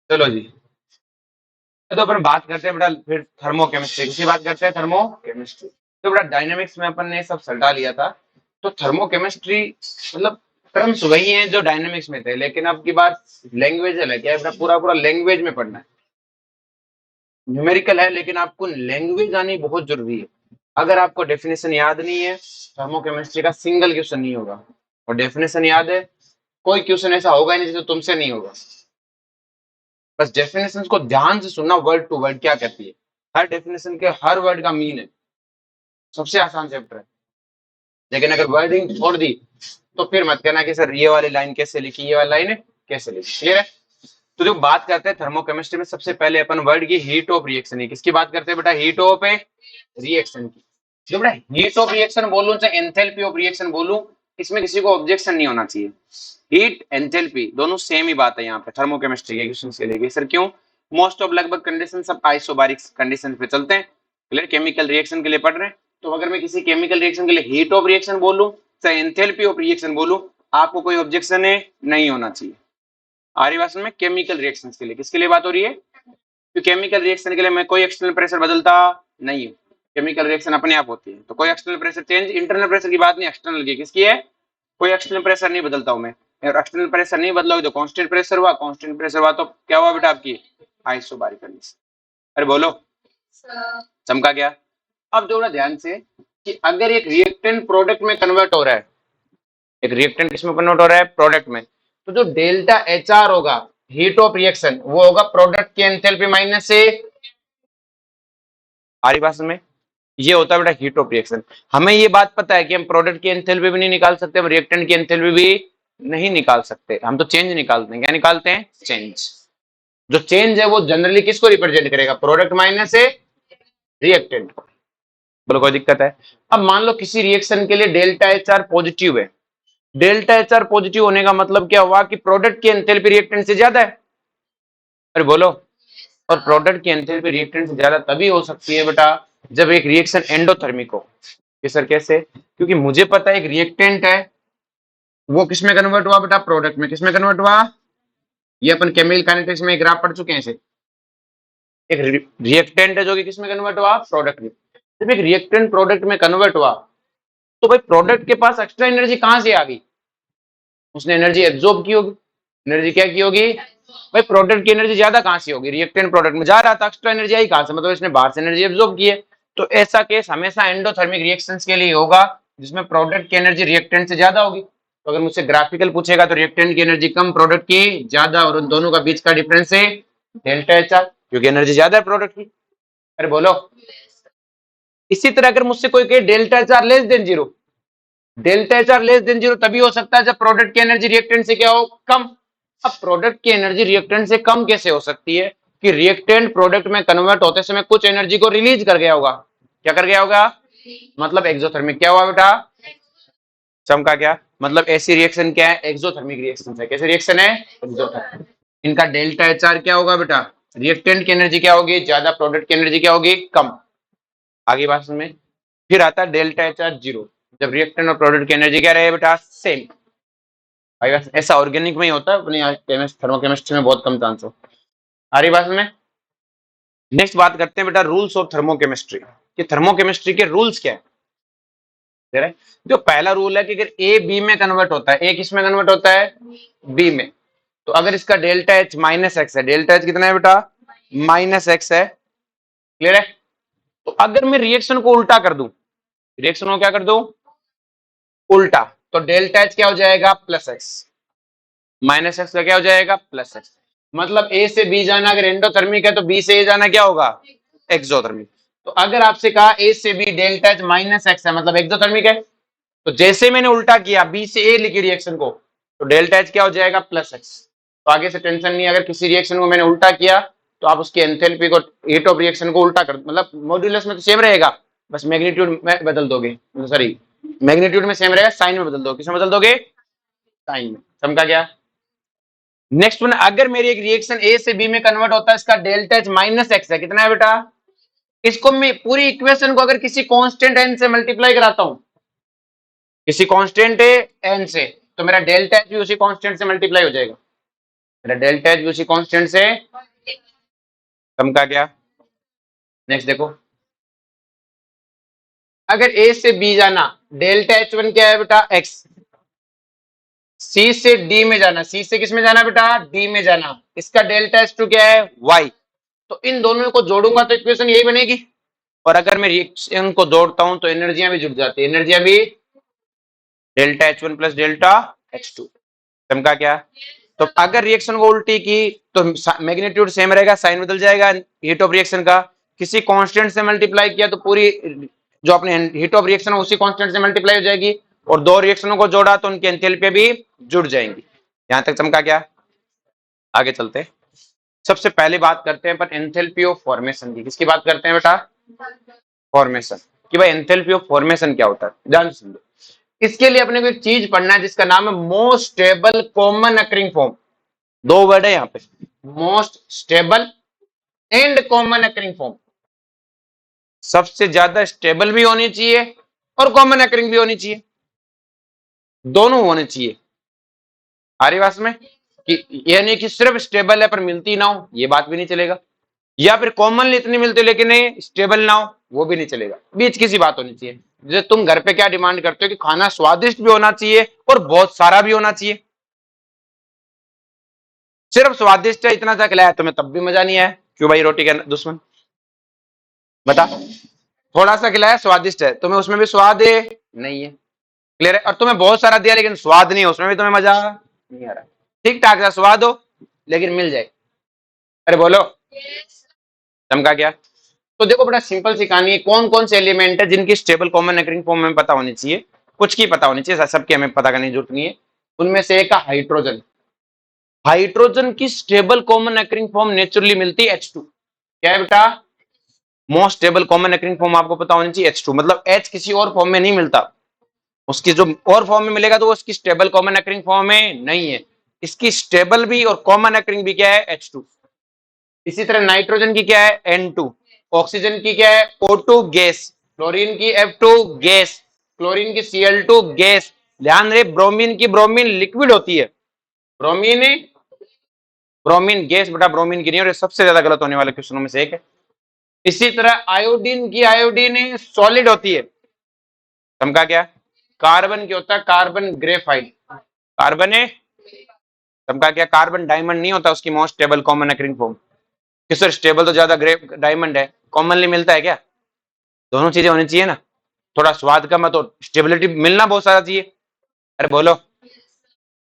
चलो जी, तो अपन बात करते हैं बेटा फिर थर्मोकेमिस्ट्री की बात करते हैं। थर्मोकेमिस्ट्री तो बेटा डायनेमिक्स में अपन ने सब सल्टा लिया था। तो थर्मोकेमिस्ट्री मतलब टर्म्स वही हैं जो डायनेमिक्स में थे, लेकिन अब की बात लैंग्वेज अलग है बेटा। पूरा पूरा लैंग्वेज में पढ़ना है। न्यूमेरिकल है लेकिन आपको लैंग्वेज आनी बहुत जरूरी है। अगर आपको डेफिनेशन याद नहीं है, थर्मोकेमिस्ट्री का सिंगल क्वेश्चन नहीं होगा। और डेफिनेशन याद है, कोई क्वेश्चन ऐसा होगा ही नहीं जो तुमसे नहीं होगा। बस डेफिनेशन को ध्यान से सुनना, वर्ड टू वर्ड क्या कहती है। हर डेफिनेशन के हर वर्ड का मीन है। सबसे आसान चैप्टर है। लेकिन अगर वर्डिंग छोड़ दी तो फिर मत कहना कि सर ये वाली लाइन कैसे लिखी, ये वाली लाइन कैसे लिखी। क्लियर है? तो जो बात करते हैं थर्मोकेमिस्ट्री में, सबसे पहले अपन वर्ड की हीट ऑफ रिएक्शन की किसकी बात करते हैं बेटा? हीट ऑफ रिएक्शन की। जो बेटा हीट ऑफ रिएक्शन बोलूं चाहे एंथैल्पी ऑफ रिएक्शन बोलूं, इसमें किसी को ऑब्जेक्शन नहीं होना चाहिए। हीट एंथैल्पी दोनों सेम ही बात है यहाँ पे थर्मोकेमिस्ट्री के क्वेश्चन के लिए। सर क्यों? मोस्ट ऑफ लगभग कंडीशन सब आइसोबारिक कंडीशन पे चलते हैं। क्लियर? केमिकल रिएक्शन के लिए पढ़ रहे हैं तो अगर मैं किसी केमिकल रिएक्शन के लिए हीट ऑफ रिएक्शन बोलूं चाहे एंथैल्पी ऑफ रिएक्शन बोलूं, आपको कोई ऑब्जेक्शन है नहीं होना चाहिए। आर्य भाषण में केमिकल रिएक्शंस के लिए किसके लिए बात हो रही है? तो केमिकल रिएक्शन के लिए मैं कोई एक्सटर्नल प्रेशर बदलता नहीं हूँ। केमिकल रिएक्शन अपने आप होती है तो कोई external pressure change, internal pressure की बात नहीं, एक्सटर्नल की किसकी है? कोई एक्सटर्नल प्रेशर नहीं बदलता हूं मैं। और एक्सटर्नल प्रेशर नहीं बदलोगे तो कांस्टेंट प्रेशर हुआ, कांस्टेंट प्रेशर हुआ तो क्या हुआ बेटा? आपकी आइसोबारिक कंडीशन। अरे बोलो, चमका गया? अब जोड़ा ध्यान से कि अगर एक रिएक्टेंट प्रोडक्ट में कन्वर्ट हो रहा है, एक रिएक्टेंट किसमें कन्वर्ट हो रहा है? प्रोडक्ट में। तो जो डेल्टा एच आर होगा, हीट ऑफ रिएक्शन, वो होगा प्रोडक्ट की एंथैल्पी माइनस से आरी भाषण में ये होता है बेटा हीट ऑफ रिएक्शन। हमें ये बात पता है कि हम प्रोडक्ट की एंथैल्पी भी नहीं निकाल सकते, हम रिएक्टेंट की एंथैल्पी भी नहीं निकाल सकते। हम तो चेंज निकालते हैं। क्या निकालते हैं? चेंज। जो चेंज है वो जनरली किसको रिप्रेजेंट करेगा? प्रोडक्ट माइनस से रिएक्टेंट। बोलो कोई दिक्कत है? अब मान लो किसी रिएक्शन के लिए डेल्टा एच आर पॉजिटिव है। डेल्टा एच आर पॉजिटिव होने का मतलब क्या हुआ? कि प्रोडक्ट की एंथैल्पी रिएक्टेंट से ज्यादा है। अरे बोलो। और प्रोडक्ट की एंथैल्पी रिएक्टेंट से ज्यादा तभी हो सकती है बेटा जब एक रिएक्शन एंडोथर्मिक हो। कि सर कैसे? क्योंकि मुझे पता है एक रिएक्टेंट है, वो किसमें कन्वर्ट हुआ बेटा? प्रोडक्ट में। किसमें कन्वर्ट हुआ? ये अपन केमिकल काइनेटिक्स में एक ग्राफ पढ़ चुके हैं इसे। एक रिएक्टेंट है जो कि किसमें कन्वर्ट हुआ? प्रोडक्ट में। जब एक रिएक्टेंट प्रोडक्ट में कन्वर्ट हुआ तो भाई प्रोडक्ट के पास एक्स्ट्रा एनर्जी कहां से आ गई? उसने एनर्जी एब्जॉर्ब की होगी। एनर्जी क्या की होगी? भाई प्रोडक्ट की एनर्जी ज्यादा कहां से होगी? रिएक्टेंट प्रोडक्ट में जा रहा था, एक्स्ट्रा एनर्जी आई कहां से? मतलब इसने बाहर से एनर्जी एब्जॉर्ब की है। तो ऐसा केस हमेशा एंडोथर्मिक रिएक्शंस के लिए होगा जिसमें प्रोडक्ट की एनर्जी रिएक्टेंट से ज्यादा होगी। तो अगर मुझसे ग्राफिकल पूछेगा तो रिएक्टेंट की एनर्जी कम, प्रोडक्ट की ज्यादा, और उन दोनों का बीच का डिफरेंस है डेल्टा एच आर, क्योंकि एनर्जी ज्यादा है प्रोडक्ट की। अरे बोलो। इसी तरह अगर मुझसे कोई कहे delta H R less than zero, delta H R less than zero तभी हो सकता है जब प्रोडक्ट की एनर्जी रिएक्टेंट से क्या हो? कम। अब प्रोडक्ट की एनर्जी रिएक्टेंट से कम कैसे हो सकती है? कि रिएक्टेंट प्रोडक्ट में कन्वर्ट होते समय कुछ एनर्जी को रिलीज कर गया होगा। क्या कर गया होगा? मतलब एक्सोथर्मिक। क्या हुआ बेटा? चमका क्या? मतलब ऐसी रिएक्शन क्या है? एक्सोथर्मिक रिएक्शन है। कैसे रिएक्शन है? एक्सोथर्मिक। इनका डेल्टा एच आर क्या होगा बेटा? रिएक्टेंट की एनर्जी क्या होगी? ज्यादा, प्रोडक्ट की एनर्जी क्या होगी? कम। आगे बात में फिर आता है डेल्टा एच आर जीरो, जब रिएक्टेंट और प्रोडक्ट की एनर्जी क्या रहे बेटा? सेम। ऐसा ऑर्गेनिक में ही होता है, अपनी थर्मोकेमिस्ट्री में बहुत कम चांस हो। आ रही बात में? नेक्स्ट बात करते हैं बेटा रूल्स ऑफ थर्मोकेमिस्ट्री। कि थर्मोकेमिस्ट्री के रूल्स क्या है? जो पहला रूल है कि अगर ए बी में कन्वर्ट होता है, ए किस में कन्वर्ट होता है? बी में। तो अगर इसका डेल्टा एच माइनस एक्स है, डेल्टा एच कितना है बेटा? माइनस एक्स है। क्लियर है? तो अगर मैं रिएक्शन को उल्टा कर दूं, रिएक्शन को क्या कर दूं? उल्टा, तो डेल्टा एच क्या हो जाएगा? Plus x. माइनस एक्स का क्या हो जाएगा? Plus x. मतलब ए से बी जाना अगर एंडोथर्मिक है तो बी से ए जाना क्या होगा? एक्सोथर्मिक। तो अगर आपसे कहा ए से B delta H minus X है मतलब एक्सोथर्मिक है, तो जैसे मैंने उल्टा किया बी से ए लिखी रिएक्शन को, तो डेल्टा एच क्या हो जाएगा? Plus x. तो आगे से टेंशन नहीं, अगर किसी रिएक्शन को मैंने उल्टा किया तो आप उसकी एंथैल्पी को, हीट ऑफ रिएक्शन को उल्टा कर, मतलब मॉड्यूलस में तो सेम रहेगा, बस मैग्नीट्यूड में बदल दोगे। सॉरी, मैग्नीट्यूड में सेम रहेगा, साइन में बदल दोगे। किसमें बदल दोगे? साइन में। समझा गया? नेक्स्ट वन, अगर मेरी एक रिएक्शन ए से बी में कन्वर्ट होता है, इसका डेल्टा एच माइनस एक्स है, कितना है बेटा? इसको मैं पूरी इक्वेशन को अगर किसी कांस्टेंट एन से मल्टीप्लाई कराता हूं, किसी कांस्टेंट एन से, तो मेरा डेल्टा एच भी उसी कांस्टेंट से मल्टीप्लाई हो जाएगा। डेल्टा एच भी उसी कांस्टेंट से कम का गया। नेक्स्ट देखो, अगर ए से बी जाना, डेल्टा एच वन क्या है बेटा, एक्स। सी से डी में जाना, सी से किस में जाना बेटा, डी में जाना, इसका डेल्टा एच टू क्या है, वाई। तो इन दोनों को जोड़ूंगा तो इक्वेशन यही बनेगी। और अगर मैं रिएक्शन को जोड़ता हूं तो एनर्जियां भी जुड़ जाती है, एनर्जियां भी delta H one plus delta H two. समझा क्या? तो अगर रिएक्शन को उल्टी की तो मैग्नीट्यूड सेम रहेगा, साइन बदल जाएगा हीट ऑफ रिएक्शन का। किसी कांस्टेंट से मल्टीप्लाई किया तो पूरी जो अपने हीट ऑफ रिएक्शन है उसी कांस्टेंट से मल्टीप्लाई हो जाएगी, और दो रिएक्शनों को जोड़ा तो उनकी एंथैल्पी भी जुड़ जाएंगी। यहां तक चमका क्या? आगे चलते, सबसे पहले बात करते हैं पर एंथैल्पी ऑफ फॉर्मेशन की। किसकी बात करते हैं बेटा? फॉर्मेशन कि भाई एंथैल्पी ऑफ फॉर्मेशन क्या होता है, ध्यान से समझो। इसके लिए अपने को एक चीज पढ़ना है जिसका नाम है most stable common occurring form. दो वर्ड है यहाँ पे, most stable and common occurring form. सबसे ज्यादा स्टेबल भी होनी चाहिए और कॉमन अकरिंग भी होनी चाहिए, दोनों होने चाहिए। आ रही बात में कि ये नहीं कि सिर्फ स्टेबल है पर मिलती ना हो, ये बात भी नहीं चलेगा। या फिर कॉमनली इतनी मिलती लेकिन स्टेबल ना हो, वो भी नहीं चलेगा। बीच की सी बात होनी चाहिए। जैसे तुम घर पे क्या डिमांड करते हो कि खाना स्वादिष्ट भी होना चाहिए और बहुत सारा भी होना चाहिए। सिर्फ स्वादिष्ट है इतना सा खिलाया तुम्हें तब भी मजा नहीं आया, क्यों भाई? रोटी का दुश्मन बता। थोड़ा सा खिलाया स्वादिष्ट है, तुम्हें उसमें भी स्वाद है नहीं है, क्लियर है? और तुम्हें बहुत सारा दिया लेकिन स्वाद नहीं है, उसमें भी तुम्हें मजा नहीं आ रहा। ठीक ठाक सा स्वाद हो लेकिन मिल जाए, अरे बोलो चमका क्या? तो देखो बड़ा सिंपल सी कहानी है। कौन कौन से एलिमेंट है जिनकी स्टेबल कॉमन अकरिंग फॉर्म में पता होनी चाहिए, कुछ की पता होनी चाहिए, सबके हमें पता करने की जरूरत नहीं है। उनमें से एक है हाइड्रोजन। हाइड्रोजन की stable common occurring form naturally मिलती है H2। क्या है बेटा? Most stable common occurring form आपको पता होनी चाहिए H2, मतलब H किसी और फॉर्म में नहीं मिलता। उसकी जो और फॉर्म में मिलेगा तो वो उसकी स्टेबल कॉमन अकरिंग फॉर्म में नहीं है। इसकी स्टेबल भी और कॉमन अकरिंग भी क्या है, H2। इसी तरह नाइट्रोजन की क्या है, N2। ऑक्सीजन की क्या है, O2 गैस। क्लोरीन की F2 गैस। क्लोरीन की Cl2 गैस। ध्यान रहे, ब्रोमीन की ब्रोमीन लिक्विड होती है, ब्रोमीन ब्रोमीन गैस बेटा, ब्रोमीन की नहीं। और ये सबसे ज्यादा गलत होने वाले क्वेश्चनों में से एक है। इसी तरह आयोडीन की आयोडीन सॉलिड होती है, समझा क्या? कार्बन की होता है कार्बन ग्रेफाइट, कार्बन है समझा क्या? कार्बन डायमंड नहीं होता उसकी most stable common occurring form. किस स्टेबल तो ज्यादा ग्रे डायमंड है, कॉमनली मिलता है क्या? दोनों चीजें होनी चाहिए ना, थोड़ा स्वाद का मत, तो स्टेबिलिटी मिलना बहुत सारा चाहिए, अरे बोलो।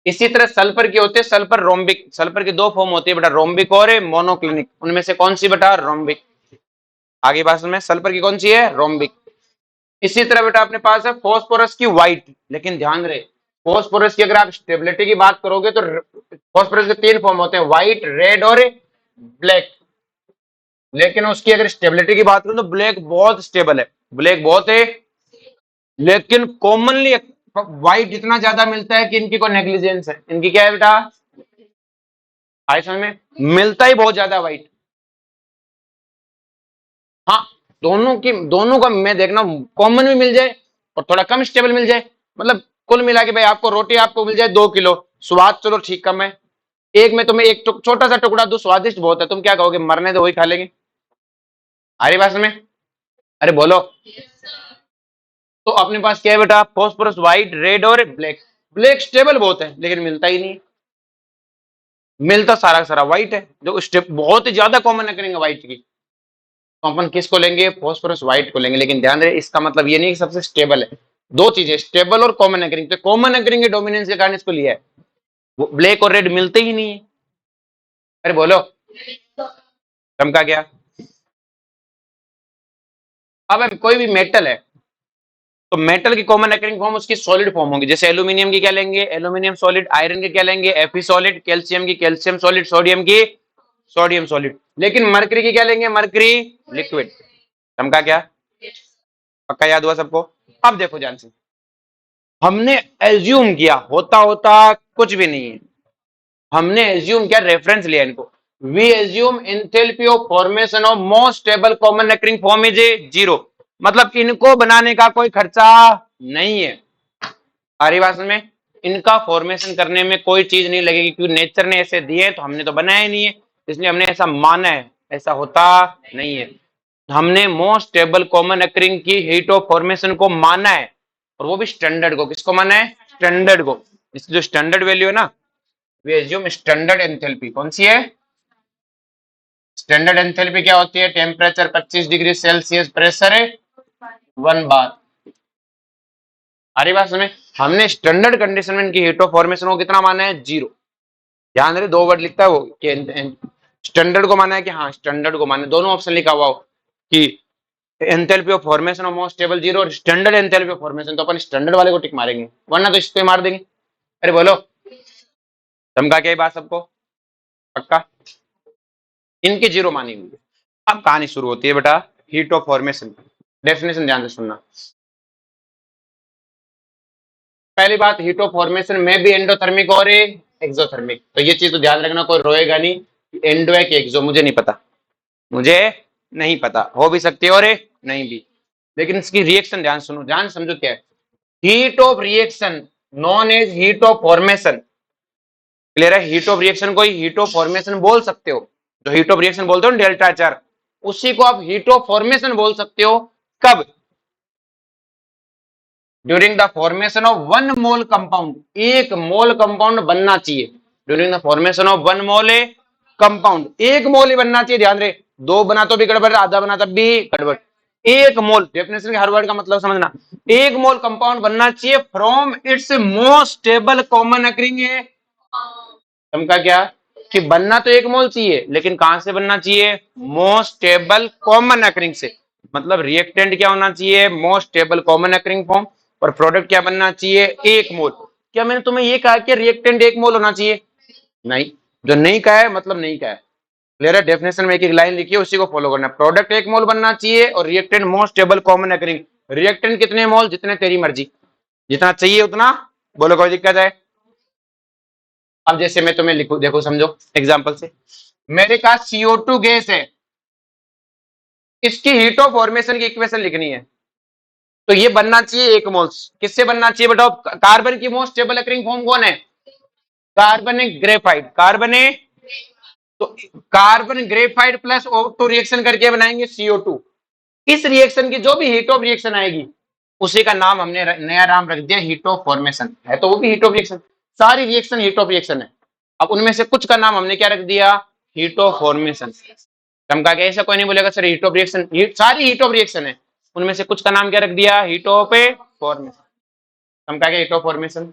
इसी तरह सल्फर की होती है सल्फर रोम्बिक। सल्फर की दो फॉर्म होती है बेटा, रोम्बिक और मोनोक्लिनिक। उनमें से कौन सी बेटा? रोम्बिक। आगे बात में सल्फर की कौन सी है, रोम्बिक। इसी तरह बेटा अपने पास है फॉस्फोरस की व्हाइट। लेकिन ध्यान रहे, फॉस्फोरस की अगर आप स्टेबिलिटी की बात करोगे तो फॉस्फोरस के तीन फॉर्म होते हैं, व्हाइट, रेड और ब्लैक। लेकिन उसकी अगर स्टेबिलिटी की बात करूं तो ब्लैक बहुत स्टेबल है, ब्लैक बहुत है। लेकिन कॉमनली व्हाइट इतना ज्यादा मिलता है कि इनकी कोई नेग्लिजेंस है। इनकी क्या है बेटा? आई समझ में, मिलता ही बहुत ज्यादा व्हाइट। हाँ, दोनों का मैं देखना कॉमन भी मिल जाए और थोड़ा कम स्टेबल मिल जाए। मतलब कुल मिला के भाई आपको रोटी आपको मिल जाए 2 किलो, स्वाद चलो ठीक कम है, एक में तुम्हें एक छोटा सा टुकड़ा दो, स्वादिष्ट बहुत है, तुम क्या कहोगे, मरने दो वही खा लेंगे। हरी बात में, अरे बोलो। तो अपने पास क्या है बेटा? फॉस्फोरस व्हाइट, रेड और ब्लैक। ब्लैक स्टेबल बहुत है लेकिन मिलता ही नहीं, मिलता सारा सारा व्हाइट है, जो स्टेप बहुत ही ज्यादा कॉमन है करेंगे व्हाइट की। तो अपन किसको लेंगे? फॉस्फोरस व्हाइट को लेंगे। लेकिन ध्यान रहे, इसका मतलब ये नहीं कि सबसे स्टेबल है। दो चीजें, स्टेबल और कॉमन अकरिंग। तो कॉमन अकरिंग के डोमिनेंस के कारण इसको लिया है, वो ब्लैक और रेड मिलते ही नहीं है। अरे बोलो चमका क्या? अब कोई भी मेटल है तो मेटल की कॉमन अकरिंग फॉर्म उसकी सॉलिड फॉर्म होगी। जैसे एल्यूमिनियम की क्या लेंगे, एल्यूमिनियम सॉलिड। आयरन की क्या लेंगे, Fe सॉलिड। कैल्शियम की कैल्शियम सॉलिड। सोडियम की सोडियम सॉलिड। लेकिन मरकरी की क्या लेंगे, मरकरी लिक्विड। चमका क्या? पक्का याद हुआ सबको? अब देखो ध्यान से, हमने एज्यूम किया, होता होता कुछ भी नहीं है, हमने एज्यूम किया, रेफरेंस लिया इनको। We assume enthalpy of formation of most stable common occurring form is 0, मतलब इनको बनाने का कोई खर्चा नहीं है। आ रही बात में, इनका फॉर्मेशन करने में कोई चीज नहीं लगेगी, क्योंकि नेचर ने ऐसे दिए हैं, तो हमने तो बनाया ही नहीं है, इसलिए हमने ऐसा माना है, ऐसा होता नहीं है। हमने मोस्ट स्टेबल कॉमन अकरिंग की हीट ऑफ फॉर्मेशन को माना है, और वो भी स्टैंडर्ड को। किसको माना है? स्टैंडर्ड को। इसकी जो स्टैंडर्ड वैल्यू है ना, वी एज्यूम स्टैंडर्ड एंथैल्पी। कौन सी है? स्टैंडर्ड एंथैल्पी क्या होती है? टेम्परेचर 25 डिग्री सेल्सियस, प्रेशर है 1 बार। आ रही बात समझ? हमने स्टैंडर्ड कंडीशन में इनकी हीट ऑफ फॉर्मेशन को कितना माना है? 0। ध्यान रहे, 2 वर्ड लिखता है वो कि स्टैंडर्ड को माना है कि हाँ स्टैंडर्ड को माना है, दोनों ऑप्शन लिखा हुआ हो कि enthalpy of formation of most stable 0 और स्टैंडर्ड एंथैल्पी ऑफ फॉर्मेशन, तो अपन स्टैंडर्ड वाले को टिक मारेंगे, वरना तो इस पे मार देंगे। अरे बोलो, समझा क्या बात सबको? पक्का? इनकी 0 मानी हुई है। अब कहानी शुरू होती है बेटा हीट ऑफ फॉर्मेशन। डेफिनेशन ध्यान से सुनना। पहली बात, हीट ऑफ फॉर्मेशन में भी एंडोथर्मिक और एक्सोथर्मिक, तो ये चीज तो ध्यान रखना, कोई रोएगा नहीं एंडो है कि एक्सो, मुझे नहीं पता, मुझे नहीं पता, हो भी सकती है और नहीं भी, लेकिन इसकी रिएक्शन ध्यान सुनो, ध्यान समझो क्या है। Heat of reaction known as heat of formation. Clear है? हीट ऑफ रिएक्शन को हीट ऑफ फॉर्मेशन बोल सकते हो, जो हीट ऑफ रिएक्शन बोलते हो ना डेल्टा एच आर, उसी को आप हीट ऑफ फॉर्मेशन बोल सकते हो। कब? During the formation of 1 mole compound. 1 mole compound बनना चाहिए during the formation of 1 mole compound. 1 मोल ही बनना चाहिए, ध्यान रहे, 2 बना तो भी गड़बड़, आधा बना तब भी गड़बड़। 1 मोल, डेफिनेशन के हर वर्ड का मतलब समझना, 1 मोल कंपाउंड बनना चाहिए from its most stable common occurring है। समझा क्या? कि बनना तो 1 मोल चाहिए, लेकिन कहां से बनना चाहिए? मोस्ट स्टेबल कॉमन अकरिंग से। मतलब रिएक्टेंट क्या होना चाहिए? Most stable common occurring form, और प्रोडक्ट क्या बनना चाहिए? 1 मोल। क्या मैंने तुम्हें ये कहा कि रिएक्टेंट 1 मोल होना चाहिए? नहीं, जो नहीं कहा है मतलब नहीं कहा है। क्लियर है? डेफिनेशन में एक लाइन लिखी है, उसी को फॉलो करना। प्रोडक्ट 1 मोल बनना चाहिए और reactant most stable common occurring. Reactant कितने मोल? जितने तेरी मर्जी, जितना चाहिए उतना बोलो, कोई दिक्कत है? अब जैसे मैं तुम्हें लिखू, देखो समझो एग्जांपल से, मेरे पास CO2 गैस है, इसकी हीट ऑफ फॉर्मेशन की इक्वेशन लिखनी है, तो ये बनना चाहिए 1 मोल। किससे बनना चाहिए बताओ? कार्बन की मोस्ट स्टेबल अकरिंग फॉर्म कौन है? Carbon graphite. कार्बन है, तो carbon graphite plus O2 reaction करके बनाएंगे CO2। इस रिएक्शन की जो भी हीट ऑफ रिएक्शन आएगी, उसी का नाम हमने नया नाम रख दिया हीट ऑफ फॉर्मेशन। है तो वो भी हीट ऑफ रिएक्शन, सारी रिएक्शन हीट ऑफ रिएक्शन है। अब उनमें से कुछ का नाम हमने क्या रख दिया? Heat of formation. चमका के ऐसा कोई नहीं बोलेगा सर हीट ऑफ रिएक्शन, सारी हीट ऑफ रिएक्शन है, उनमें से कुछ का नाम क्या रख दिया? Heat of formation. चमका के हीट ऑफ फॉर्मेशन।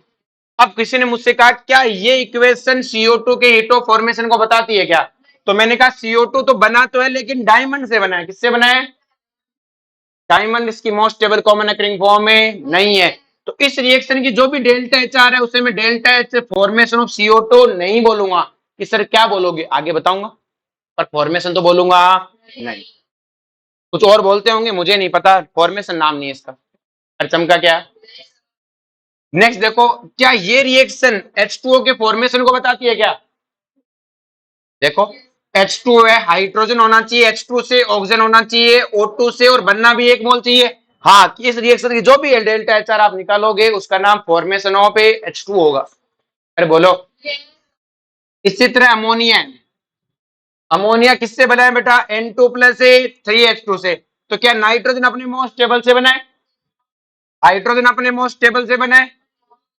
अब किसी ने मुझसे कहा क्या ये इक्वेशन CO2 के हीट ऑफ फॉर्मेशन को बताती है क्या? तो मैंने कहा CO2 तो बना तो है, लेकिन डायमंड से बना है। किससे बना है? डायमंड इसकी most stable common occurring form में नहीं है। तो इस रिएक्शन की जो भी डेल्टा एच आर है, उसे मैं delta H formation of CO2 नहीं बोलूंगा। कि सर क्या बोलोगे? आगे बताऊंगा, पर फॉर्मेशन तो बोलूंगा नहीं। कुछ और बोलते होंगे, मुझे नहीं पता, फॉर्मेशन नाम नहीं है इसका। और चमका क्या? नेक्स्ट देखो, क्या ये रिएक्शन H2O के फॉर्मेशन को बताती है क्या? देखो, H2O है, हाइड्रोजन होना चाहिए, H2 से ऑक्सीजन होना चाहिए, O2 से, और बनना भी 1 मोल चाहिए। हाँ, इस रिएक्शन की जो भी डेल्टा एच आर आप निकालोगे, उसका नाम फॉर्मेशन ऑफ H2 होगा। अरे बोलो। इसी तरह अमोनिया है, अमोनिया किससे बना है बेटा? N2 प्लस 3H2 से। तो क्या नाइट्रोजन अपने मोस्ट स्टेबल से बना है? हाइड्रोजन अपने मोस्ट स्टेबल से बना है,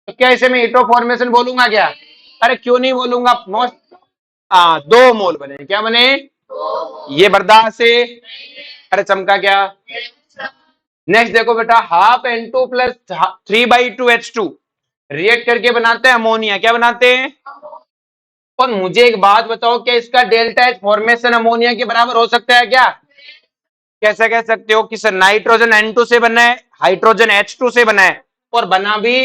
तो क्या इसे मैं हीट ऑफ फॉर्मेशन बोलूंगा क्या? अरे क्यों नहीं बोलूंगा? मोस्ट 2 मोल बने, क्या बने? ये बर्दाश्त से। अरे चमका क्या? नेक्स्ट देखो बेटा, half N2 plus 3/2H2 react करके बनाते हैं अमोनिया। क्या बनाते हैं? और मुझे एक बात बताओ, क्या इसका डेल्टा एच फॉर्मेशन अमोनिया के बराबर हो सकता है क्या? कैसे कह सकते हो कि सर नाइट्रोजन N2 से बना है, हाइड्रोजन H2 से बना है, और बना भी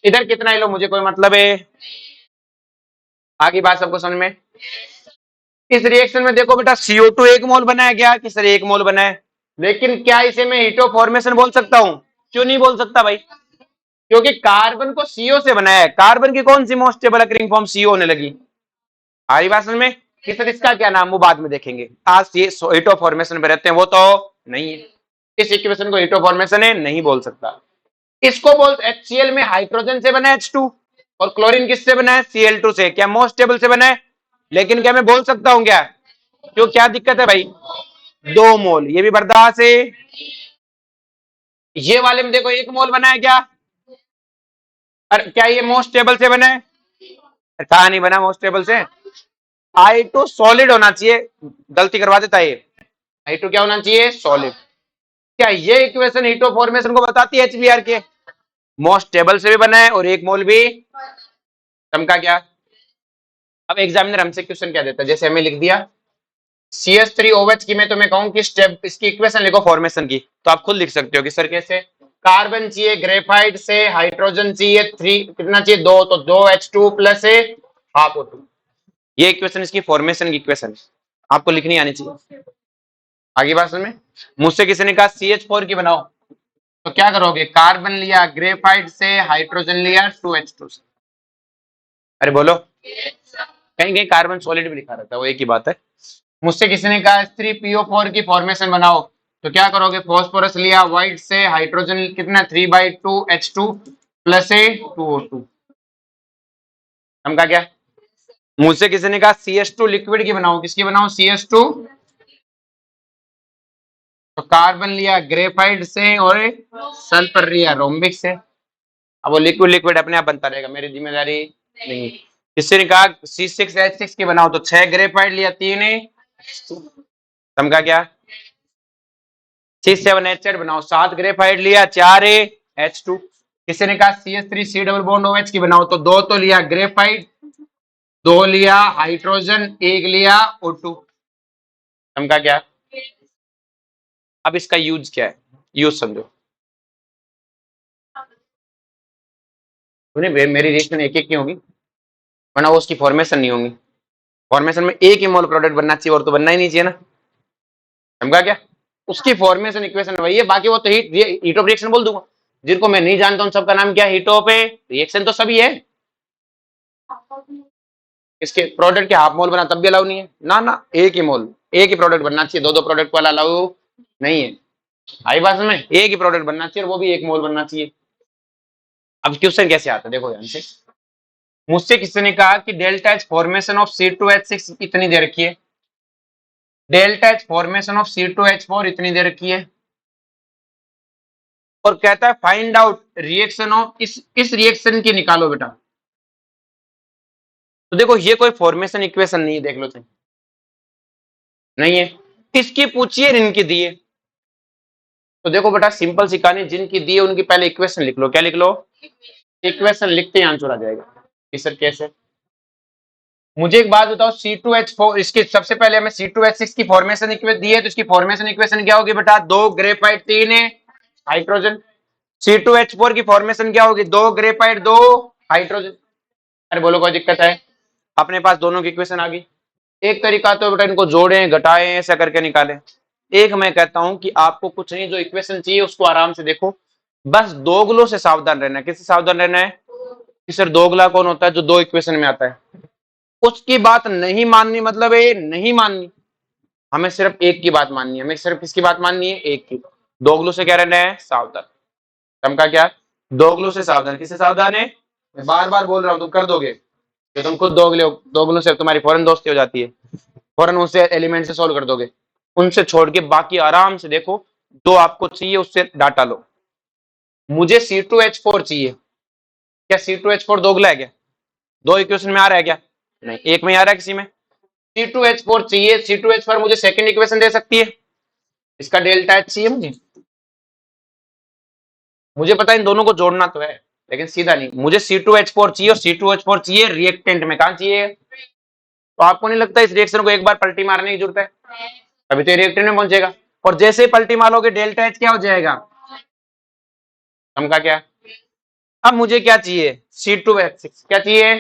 इधर कितना ही लो, मुझे कोई मतलब है? आगे बात सबको समझ में? इस रिएक्शन में देखो बेटा, CO2 1 मोल बना है क्या? कि सर 1 मोल बना है, लेकिन क्या इसे मैं हीट ऑफ फॉर्मेशन बोल सकता हूं? क्यों नहीं बोल सकता भाई? क्योंकि कार्बन को CO से बनाया है। कार्बन की कौन सी most stable occurring form CO होने लगी? हमारी बात समझ में? कि सर इसका क्या नाम, वो बाद में देखेंगे, आज ये हीट ऑफ फॉर्मेशन पे रहते हैं, वो तो नहीं है। इस इक्वेशन को हीट ऑफ फॉर्मेशन है नहीं बोल सकता। इसको बोल HCl में हाइड्रोजन से बना है H2 और क्लोरीन किससे बना है Cl2 से। क्या मोस्ट स्टेबल से बना है? लेकिन क्या मैं बोल सकता हूं क्या? क्यों, क्या दिक्कत है भाई? 2 मोल ये भी बर्दाश्त है। ये वाले में देखो 1 मोल बना है क्या? और क्या ये मोस्ट स्टेबल से बना है? कहा नहीं बना मोस्ट स्टेबल से। I2 सॉलिड होना चाहिए, गलती करवा देता है ये। I2 क्या होना चाहिए? सॉलिड। क्या ये इक्वेशन हीटो फॉर्मेशन को बताती है HBr के? मोस्ट स्टेबल से भी बना है और 1 मोल भी कम का क्या। अब एग्जामिनर हमसे क्वेश्चन क्या देता है, जैसे हमें लिख दिया CH3OH की, मैं तुम्हें कहूं कि स्टेप इसकी इक्वेशन लिखो फॉर्मेशन की, तो आप खुद लिख सकते हो कि सर कैसे। कार्बन चाहिए ग्रेफाइट से, हाइड्रोजन चाहिए 3, कितना चाहिए 2, तो 2H2 प्लस है हाफ O2। ये इक्वेशन इसकी फॉर्मेशन की इक्वेशन आपको लिखनी आनी चाहिए। आगे बात समझ में। मुझसे किसी ने कहा CH4 की बनाओ, तो क्या करोगे? कार्बन लिया ग्रेफाइट से, हाइड्रोजन लिया 2H2 से। अरे बोलो, कहीं कहीं कार्बन सॉलिड भी लिखा रहता है, वो एक ही बात है। मुझसे किसी ने कहा H3PO4 की फॉर्मेशन बनाओ, तो क्या करोगे? फॉस्फोरस लिया व्हाइट से, हाइड्रोजन कितना 3/2H2 प्लस है 2O2। हम का क्या? मुझसे किसी ने कहा CH2 लिक्विड की बनाओ, किसकी बनाओ? CH2, तो कार्बन लिया ग्रेफाइट से और सल्फर लिया रोम्बिक से। अब वो लिक्विड लिक्विड अपने आप बनता रहेगा, मेरी जिम्मेदारी नहीं। किसी ने कहा C6H6 की बनाओ, तो 6 ग्रेफाइट लिया 3 है, समझा क्या? C7H8 बनाओ, 7 ग्रेफाइट लिया 4 है H2। किसी ने कहा CH3C डबल बॉन्ड OH की बनाओ, तो 2 तो लिया ग्रेफाइट, 2 लिया हाइड्रोजन, 1 लिया O2। समझा क्या? अब इसका यूज क्या है, यूज समझो। मेरी रिएक्शन एक एक की होगी, वरना वो उसकी फॉर्मेशन नहीं होगी। फॉर्मेशन में एक ही मोल प्रोडक्ट बनना चाहिए, और तो बनना ही नहीं चाहिए ना। समझा क्या? उसकी फॉर्मेशन इक्वेशन वही है, बाकी वो तो हीट ऑफ रिएक्शन बोल दूंगा। जिनको मैं नहीं जानता हूं सबका नाम क्या है? हीट ऑफ रिएक्शन तो सभी है। इसके प्रोडक्ट के हाफ मोल बना तब भी अलाउ नहीं है ना, ना एक ही मोल, एक ही प्रोडक्ट बनना चाहिए, 2 प्रोडक्ट वाला अलाउ नहीं है। आई बात में, एक ही प्रोडक्ट बनना चाहिए और वो भी 1 मोल बनना चाहिए। अब क्वेश्चन कैसे आता है देखो ध्यान से। मुझसे किसी ने कहा कि delta H formation of C2H6 इतनी दे रखी है, delta H formation of C2H4 इतनी दे रखी है, और कहता है फाइंड आउट रिएक्शन ऑफ इस रिएक्शन की निकालो बेटा। तो देखो ये कोई फॉर्मेशन इक्वेशन नहीं है, देख लो तुम, नहीं है। इसकी पूछिए इनकी दिए, तो देखो बेटा सिंपल सी कहानी, जिनकी दी है उनकी पहले इक्वेशन लिख लो। क्या लिख लो? इक्वेशन लिखते ही आंसर आ जाएगा कि सर कैसे। मुझे एक बात बताओ, C2H4 इसकी सबसे पहले हमें C2H6 की फॉर्मेशन इक्वेशन दी है, तो इसकी फॉर्मेशन इक्वेशन क्या होगी बेटा? 2 ग्रेफाइट 3 है हाइड्रोजन। C2H4 की फॉर्मेशन क्या होगी? 2 ग्रेफाइट 2 हाइड्रोजन। अरे बोलो कोई दिक्कत है? अपने पास दोनों की इक्वेशन आ गई। एक तरीका तो बेटा इनको जोड़ें घटाएं ऐसा करके निकालें। एक मैं कहता हूं कि आपको कुछ नहीं, जो इक्वेशन चाहिए उसको आराम से देखो, बस दोगलों से सावधान रहना है। किससे सावधान रहना है? कि सर दोगला कौन होता है? जो 2 इक्वेशन में आता है। उसकी बात नहीं माननी, मतलब ये नहीं माननी, हमें सिर्फ एक की बात माननी है। हमें सिर्फ किसकी बात माननी है? एक की। दोगलों से क्या रहना है? सावधान। तुम का क्या? दोगलों से सावधान। किससे सावधान है? मैं बार बार बोल रहा हूं, तुम कर दोगे, तो तुम खुद दोगले हो, दोगलों से तुम्हारी फौरन दोस्ती हो जाती है, फौरन उससे एलिमेंट से सॉल्व कर दोगे। उनसे छोड़ के बाकी आराम से देखो, जो आपको चाहिए उससे डाटा लो। मुझे C2H4 चाहिए, क्या C2H4 दोगला है क्या? 2 इक्वेशन में आ रहा है क्या? नहीं, एक में आ रहा है किसी में। C2H4 चाहिए, C2H4 मुझे सेकंड इक्वेशन दे सकती है, इसका डेल्टा H चाहिए मुझे। मुझे पता है इन दोनों को जोड़ना तो है, लेकिन सीधा नहीं। मुझे C2H4 चाहिए, और C2H4 चाहिए रिएक्टेंट में। कहां चाहिए? तो आपको नहीं लगता इस रिएक्शन को एक बार पलटी मारने की जरूरत है? अभी तो रिएक्टेंट में पहुंचेगा, और जैसे ही पलटी मारोगे डेल्टा H क्या हो जाएगा? हम का क्या? अब मुझे क्या चाहिए? C2H6। क्या चाहिए?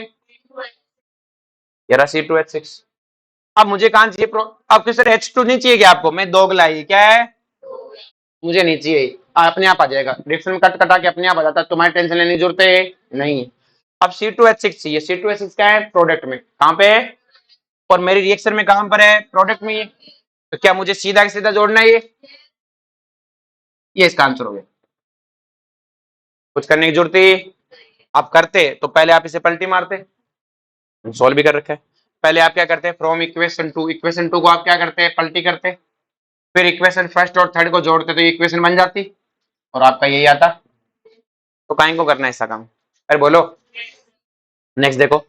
यार C2H6। अब मुझे कहां चाहिए अब सर H2 नहीं चाहिए क्या आपको? मैं दोगला ही क्या है? मुझे नहीं चाहिए, अपने आप आ जाएगा रिएक्शन में, कट कटा के अपने आप आ जाता है, तुम्हारी टेंशन लेने की जरूरत है नहीं। अब C2H6 चाहिए। C2H6 क्या है? प्रोडक्ट में। कहां पे है? और मेरी रिएक्शन में कहां पर है? प्रोडक्ट में। तो क्या मुझे सीधा सीधा जोड़ना है? ये इसका आंसर हो गया। कुछ करने की जरूरत ही आप करते तो पहले आप इसे पलटी मारते, सोल्व भी कर रखा है। पहले आप क्या करते हैं, फ्रॉम इक्वेशन टू को आप क्या करते हैं, पलटी करते, फिर इक्वेशन फर्स्ट और थर्ड को जोड़ते तो ये इक्वेशन बन जाती और आपका यही आता। तो काहे को करना है ऐसा काम, अरे बोलो। नेक्स्ट देखो,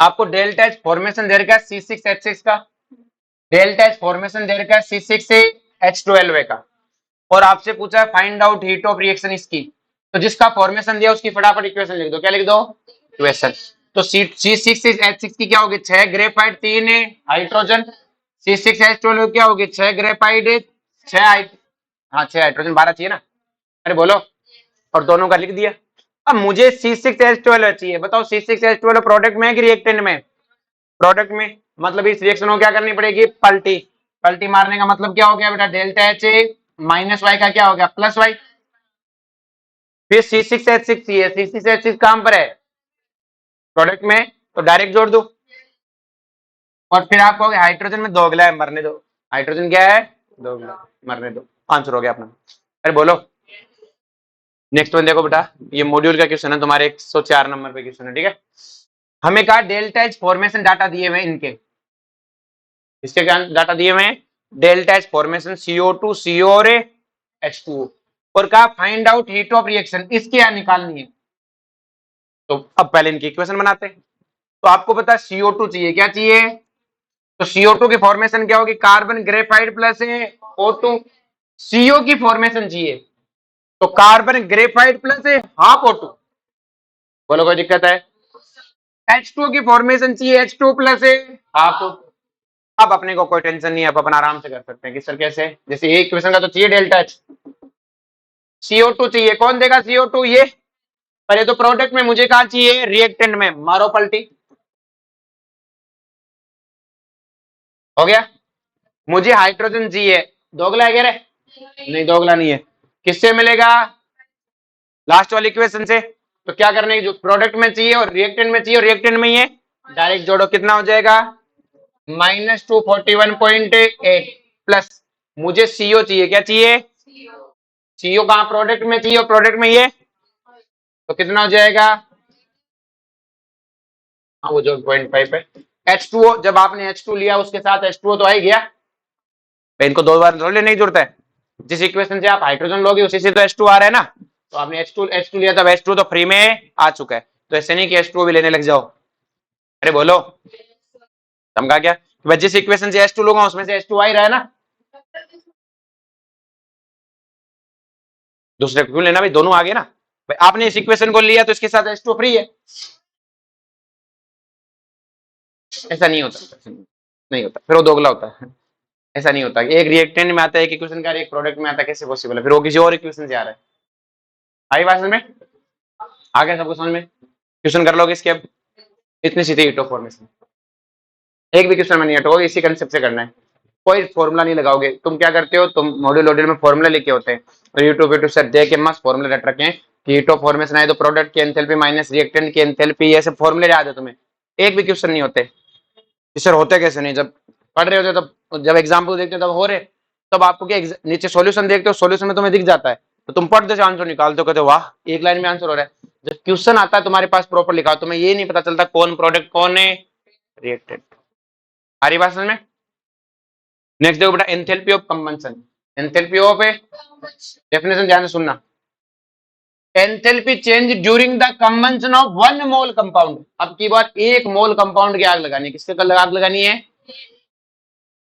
आपको डेल्टा एच फॉर्मेशन दे रखा है C6H6 का, डेल्टा एच फॉर्मेशन दे रखा है C6H12 का, और आपसे पूछा है find out heat of reaction इसकी। तो जिसका फॉर्मेशन दिया उसकी फटाफट इक्वेशन लिख दो, क्या लिख दो, इक्वेशन। तो C6H6 की क्या होगी, 6 ग्रेफाइट 3 हाइड्रोजन, C6H12 क्या होगी, 6 ग्रेफाइट 6 हाँ 6 हाइड्रोजन 12 चाहिए ना, अरे बोलो, और दोनों का लिख दिया। अब मुझे C6H12 चाहिए, बताओ C6H12 प्रोडक्ट में है कि रिएक्टेंट में, प्रोडक्ट में, मतलब इस रिएक्शन को क्या करनी पड़ेगी, पलटी, पलटी मारने का मतलब क्या हो गया बेटा, डेल्टा एच माइनस वाई का क्या हो गया, प्लस वाई। फिर C6H6 चाहिए, C6H6 कहां पर है, प्रोडक्ट में, तो डायरेक्ट जोड़ दो। और फिर आप कहोगे हाइड्रोजन में दोगला है, मरने दो, हाइड्रोजन क्या है, दोगला, मरने दो, आंसर हो गया अपना। अरे बोलो। नेक्स्ट वन देखो बेटा, ये मॉड्यूल का क्वेश्चन है तुम्हारे 104 नंबर पे क्वेश्चन है, ठीक है। हमें कहा डेल्टा एच फॉर्मेशन डाटा दिए हुए इनके, इसके क्या डाटा दिए हुए हैं, delta H formation CO2 CO और H2O, और कहा find out heat of reaction, इसकी क्या निकालनी है। तो अब पहले इनकी इक्वेशन बनाते हैं। तो आपको पता है CO2 चाहिए, क्या चाहिए, तो CO2 की फॉर्मेशन क्या होगी, carbon graphite plus O2, CO की फॉर्मेशन चाहिए तो carbon graphite plus half O2, बोलो कोई दिक्कत है। H2 की फॉर्मेशन चाहिए H2 प्लस हाफ O2। अब अपने को कोई टेंशन नहीं है, अब अपन आराम से कर सकते हैं कि सर कैसे, जैसे एक इक्वेशन का तो चाहिए डेल्टा एच, CO2 चाहिए, कौन देगा CO2, ये, पर ये तो प्रोडक्ट में, मुझे कहा चाहिए रिएक्टेंट में, मारो पलटी, हो गया। मुझे हाइड्रोजन चाहिए, दोगला है क्या रे, नहीं दोगला नहीं है, किससे मिलेगा, लास्ट वाली इक्वेशन से। तो क्या करने की, जो प्रोडक्ट में चाहिए और रिएक्टेंट में चाहिए, और रिएक्टेंट में ही है, डायरेक्ट जोड़ो, कितना हो जाएगा, -241.8 प्लस, मुझे CO चाहिए, क्या चाहिए, CO कहां, प्रोडक्ट में चाहिए और प्रोडक्ट में ही है, तो कितना हो जाएगा, हाँ वो जो 0.5 है। H2O, जब आपने H2 लिया उसके साथ H2O तो आ ही गया, इनको दो बार थोड़ी लेने की जरूरत है, जिस इक्वेशन से आप हाइड्रोजन लोगे उसी से तो H2 आ रहा है ना, तो आपने H2 लिया तब H2 तो फ्री में आ चुका है, तो ऐसे नहीं कि H2 भी लेने लग जाओ, अरे बोलो, समझा क्या, मैं जिस इक्वेशन से H2 लूंगा उसमें से H2 आ ही रहा है ना, दूसरे को क्यों लेना भाई, दोनों आ गए ना भाई, आपने इस इक्वेशन को लिया तो इसके साथ H2 फ्री है, ऐसा नहीं होता, नहीं होता, फिर वो दोगला होता है, ऐसा नहीं होता, एक रिएक्टेंट में आता है एक इक्वेशन का, एक प्रोडक्ट में आता है, कैसे पॉसिबल है, फिर वो किसी और इक्वेशन से आ रहा है। आई बात समझ में, आ गया सबको समझ में, क्वेश्चन कर लोगे इसके, अब इतनी सीधी हीट ऑफ फॉर्मेशन, एक भी क्वेश्चन में नहीं हटोगे, इसी कंसेप्ट से करना है, कोई फॉर्मूला नहीं लगाओगे, तुम क्या करते हो, तुम मॉड्यूल वॉड्यूल में फॉर्मूला लिखे होते हैं, तो यूट्यूब से देख के मस्त फॉर्मूला रट रखे हैं कि हीट ऑफ फॉर्मेशन आए तो प्रोडक्ट की एंथैल्पी माइनस रिएक्टेंट की एंथैल्पी, ये सब फॉर्मूले याद है तुम्हें, एक भी क्वेश्चन नहीं होते, सर होते कैसे नहीं, जब पढ़ रहे होते तब, जब एग्जाम्पल देखते तब हो रहे, तब आपको क्या नीचे सॉल्यूशन देखते हो, सॉल्यूशन में तुम्हें दिख जाता है, तो तुम पढ़ते से आंसर निकालते हो, कहते हो वाह एक लाइन में आंसर हो रहा है, जब क्वेश्चन आता है तुम्हारे पास प्रॉपर लिखा हो, तुम्हें ये नहीं पता चलता कौन प्रोडक्ट कौन है रिएक्टेंट, हरी बात समझ में। नेक्स्ट देखो बेटा, enthalpy of combustion, enthalpy of definition ध्यान से सुनना, enthalpy change during the combustion of one mole compound, अब की बात एक मोल कंपाउंड की आग लगानी है, किसके आग लगानी है,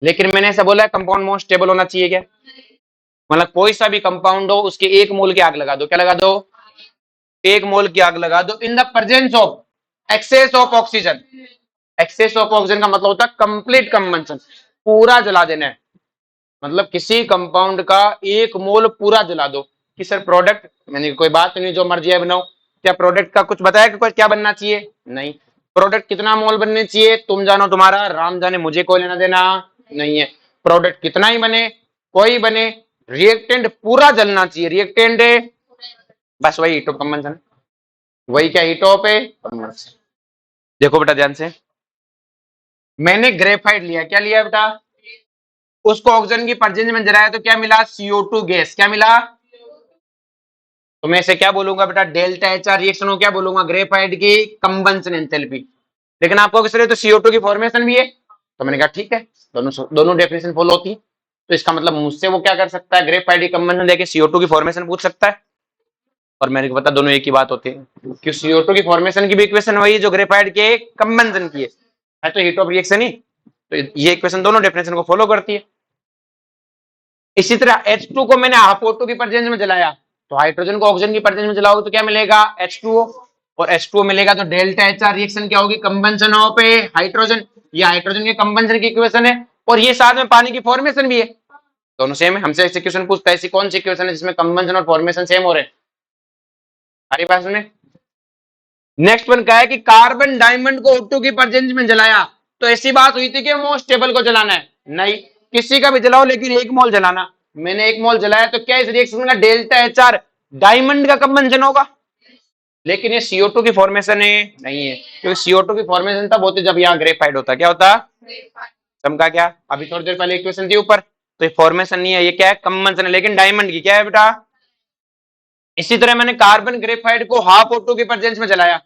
लेकिन मैंने ऐसा बोला है कंपाउंड मोस्ट स्टेबल होना चाहिए क्या, मतलब कोई सा भी कंपाउंड हो उसके एक मोल की आग लगा दो, क्या लगा दो, एक मोल की आग लगा दो in the presence of excess of oxygen, excess of oxygen का मतलब होता है कंप्लीट कंबंशन, पूरा जला देना है, मतलब किसी कंपाउंड का एक मोल पूरा जला दो, कि सर प्रोडक्ट मैंने कोई बात नहीं, जो मर्जी है बनाओ, क्या प्रोडक्ट का कुछ बताया कि क्या बनना चाहिए, नहीं, प्रोडक्ट कितना मोल बनने चाहिए तुम जानो, तुम्हारा राम जाने, मुझे कोई लेना देना नहीं है, प्रोडक्ट कितना ही बने, कोई बने, रिएक्टेंट पूरा जलना चाहिए, रिएक्टेंट बस वही हीट ऑफ कंबंशन, वही क्या हीट ऑफ है कंबंशन। देखो बेटा ध्यान से, मैंने ग्रेफाइट लिया, क्या लिया बेटा, उसको ऑक्सीजन की प्रेजेंस में जलाया तो क्या मिला, CO2 गैस, क्या मिला, तो मैं इसे क्या बोलूंगा बेटा, डेल्टा एच आर रिएक्शन को क्या बोलूंगा, ग्रेफाइट की कंबंशन एंथैल्पी। लेकिन आपको किस रहे तो CO2 की फॉर्मेशन भी है, तो मैंने कहा ठीक है, दोनों दोनों डेफिनेशन फॉलो होती है। तो इसका मतलब मुझसे वो क्या कर सकता है, ग्रेफाइट की कंबंशन देके CO2 की फॉर्मेशन पूछ सकता है। और मैंने को पता दोनों एक ही बात होती है, क्योंकि CO2 की फॉर्मेशन की भी इक्वेशन वही जो ग्रेफाइट के कंबंशन की है तो हीट ऑफ रिएक्शन ही। तो ये इक्वेशन दोनों डेफिनेशन को फॉलो करती है। इसी तरह H2 को मैंने हाफ O2 की प्रेजेंस में जलाया, तो हाइड्रोजन को ऑक्सीजन की प्रेजेंस में जलाओगे तो क्या मिलेगा, H2O। और H2O मिलेगा तो डेल्टा HR रिएक्शन क्या होगी, कंबंशन ऑफ ए हाइड्रोजन। ये हाइड्रोजन के कंबंशन की इक्वेशन है, और ये साथ में पानी की फॉर्मेशन भी है, दोनों सेम है। हमसे ऐसी क्वेश्चन पूछता है ऐसी कौन सी इक्वेशन है जिसमें कंबंशन और फॉर्मेशन सेम हो रहे हैं, हमारी पास में। नेक्स्ट वन क्या है कि कार्बन डायमंड को O2 की प्रेजेंस में जलाया, तो ऐसी बात हुई थी कि मोस्ट स्टेबल को जलाना है, नहीं, किसी का भी जलाओ लेकिन 1 मोल जलाना। मैंने 1 मोल जलाया तो क्या इस रिएक्शन का डेल्टा HR डायमंड का कंबंशन होगा, लेकिन ये CO2 की फॉर्मेशन है नहीं है, क्योंकि CO2 की फॉर्मेशन तब होती जब यहाँ ग्रेफाइट होता, क्या होता, चमका क्या, अभी थोड़ी देर पहले इक्वेशन थी ऊपर, तो ये फॉर्मेशन नहीं है, ये क्या है, कंबंशन है, लेकिन डायमंड की क्या है बेटा। इसी तरह मैंने कार्बन ग्रेफाइट को हाफ O2 की प्रेजेंस में जलाया,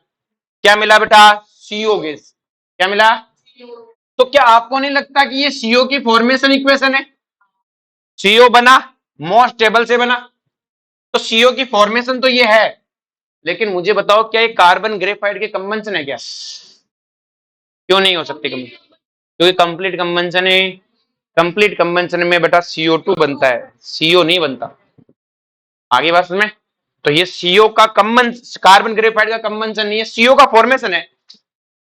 क्या मिला बेटा, CO गैस, क्या मिला। तो क्या आपको नहीं लगता कि ये CO की फॉर्मेशन इक्वेशन है, CO बना मोस्ट स्टेबल से बना, तो CO की फॉर्मेशन तो ये है, लेकिन मुझे बताओ क्या ये कार्बन ग्रेफाइट के कंबंशन है क्या, क्यों नहीं हो सकती क्योंकि कंप्लीट कंबंशन है, कंप्लीट कंबंशन में बेटा CO2 बनता है, CO नहीं बनता, आगे बात में। तो ये CO का कंबंशन, कार्बन ग्रेफाइट का कंबंशन नहीं है, CO का फॉर्मेशन है।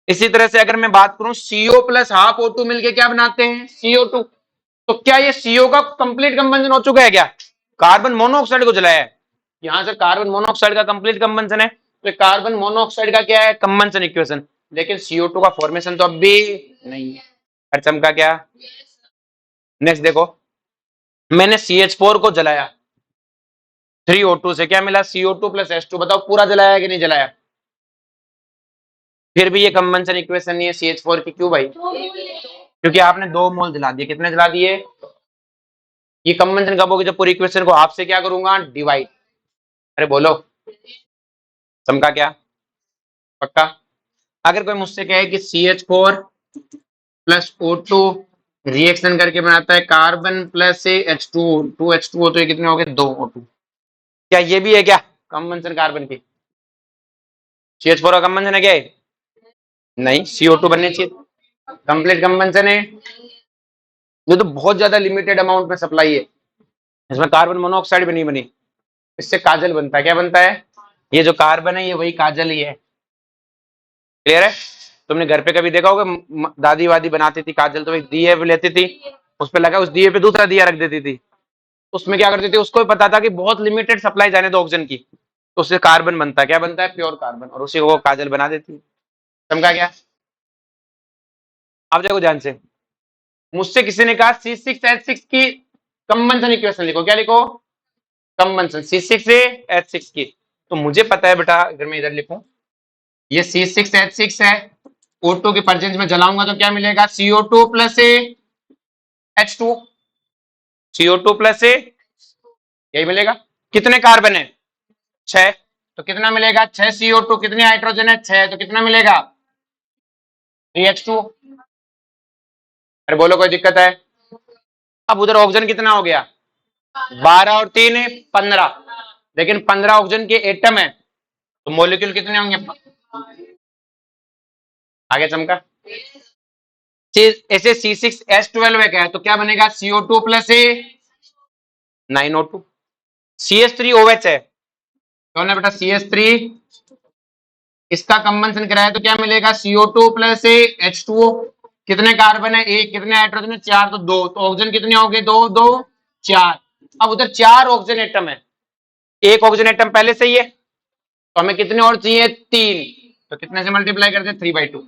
इसी तरह से अगर मैं बात करूं CO प्लस हाफ O2 मिलके क्या बनाते हैं, CO2, तो क्या ये CO का कंप्लीट कंबंशन हो चुका है क्या, कार्बन मोनोऑक्साइड को जलाया है, यहां से कार्बन मोनोऑक्साइड का कंप्लीट कंबंशन है, तो कार्बन मोनोऑक्साइड का क्या है, कंबंशन इक्वेशन, लेकिन CO2 का फॉर्मेशन तो अब भी नहीं है, हर चमका क्या। नेक्स्ट देखो, मैंने CH4 को जलाया 3O2 से, क्या मिला, CO2 प्लस H2, बताओ पूरा जलाया कि नहीं जलाया, फिर भी ये कंबंशन इक्वेशन नहीं है CH4 की, क्यों भाई, क्योंकि आपने 2 मोल जला दिए, कितने जला दिए, ये कंबंशन कब होगी, जब पूरी इक्वेशन को आपसे क्या करूंगा, डिवाइड। अरे बोलो, चमका क्या, पक्का। अगर कोई मुझसे कहे कि CH4 प्लस O2 रिएक्शन करके बनाता है कार्बन प्लस से H2, 2H2O, तो ये कितने हो गए, 2O2, क्या ये भी है क्या कंबंशन कार्बन की, CH4 का कंबंशन है क्या ये? नहीं, CO2 बनने चाहिए, कंप्लीट कंबंशन है, ये तो बहुत ज्यादा लिमिटेड अमाउंट में सप्लाई है, इसमें कार्बन मोनोऑक्साइड भी नहीं बनी, इससे काजल बनता है, क्या बनता है, ये जो कार्बन है ये वही काजल ही है, क्लियर है। तुमने घर पे कभी देखा होगा दादी वादी बनाती थी काजल, तो एक दिए पे लेती थी, उस पे लगा, उस दिए पे दूसरा दिया रख देती थी, उसमें क्या करती थी, उसको भी पता था कि बहुत लिमिटेड सप्लाई जाने दो ऑक्सीजन की, तो उससे कार्बन बनता है, क्या बनता है, प्योर कार्बन, और उसी को काजल बना देती है, समझा क्या। आप देखो ध्यान से, मुझसे किसी ने कहा C6H6 की कंबंशन इक्वेशन लिखो, क्या लिखो, कंबंशन C6H6 की, तो मुझे पता है बेटा, अगर मैं इधर लिखूं, ये C6H6 है, O2 के प्रेजेंस में जलाऊंगा तो क्या मिलेगा, CO2 plus H2, CO2 plus यही मिलेगा, कितने कार्बन है, 6, तो कितना मिलेगा, 6 CO2, कितने हाइड्रोजन है, 6, तो कितना मिलेगा, 3H2। अरे बोलो कोई दिक्कत है, अब उधर ऑक्सीजन कितना हो गया, 12 और 3 है 15, लेकिन 15 ऑक्सीजन के एटम है, तो मॉलिक्यूल कितने होंगे, आगे चमका। ऐसे C6H12 है क्या है, तो क्या बनेगा, CO2 प्लस 9O2, CH3OH है, कौन है बेटा, CH3, इसका कंबंशन कराया तो क्या मिलेगा, CO2 प्लस H2O, कितने कार्बन है, एक, कितने हाइड्रोजन है, 4, तो 2, तो ऑक्सीजन कितने हो गए, 2 2 4, अब उधर 4 ऑक्सीजन एटम है, एक ऑक्सीजन एटम पहले से ही है, तो हमें कितने और चाहिए, 3, तो कितने से मल्टीप्लाई करते, 3/2,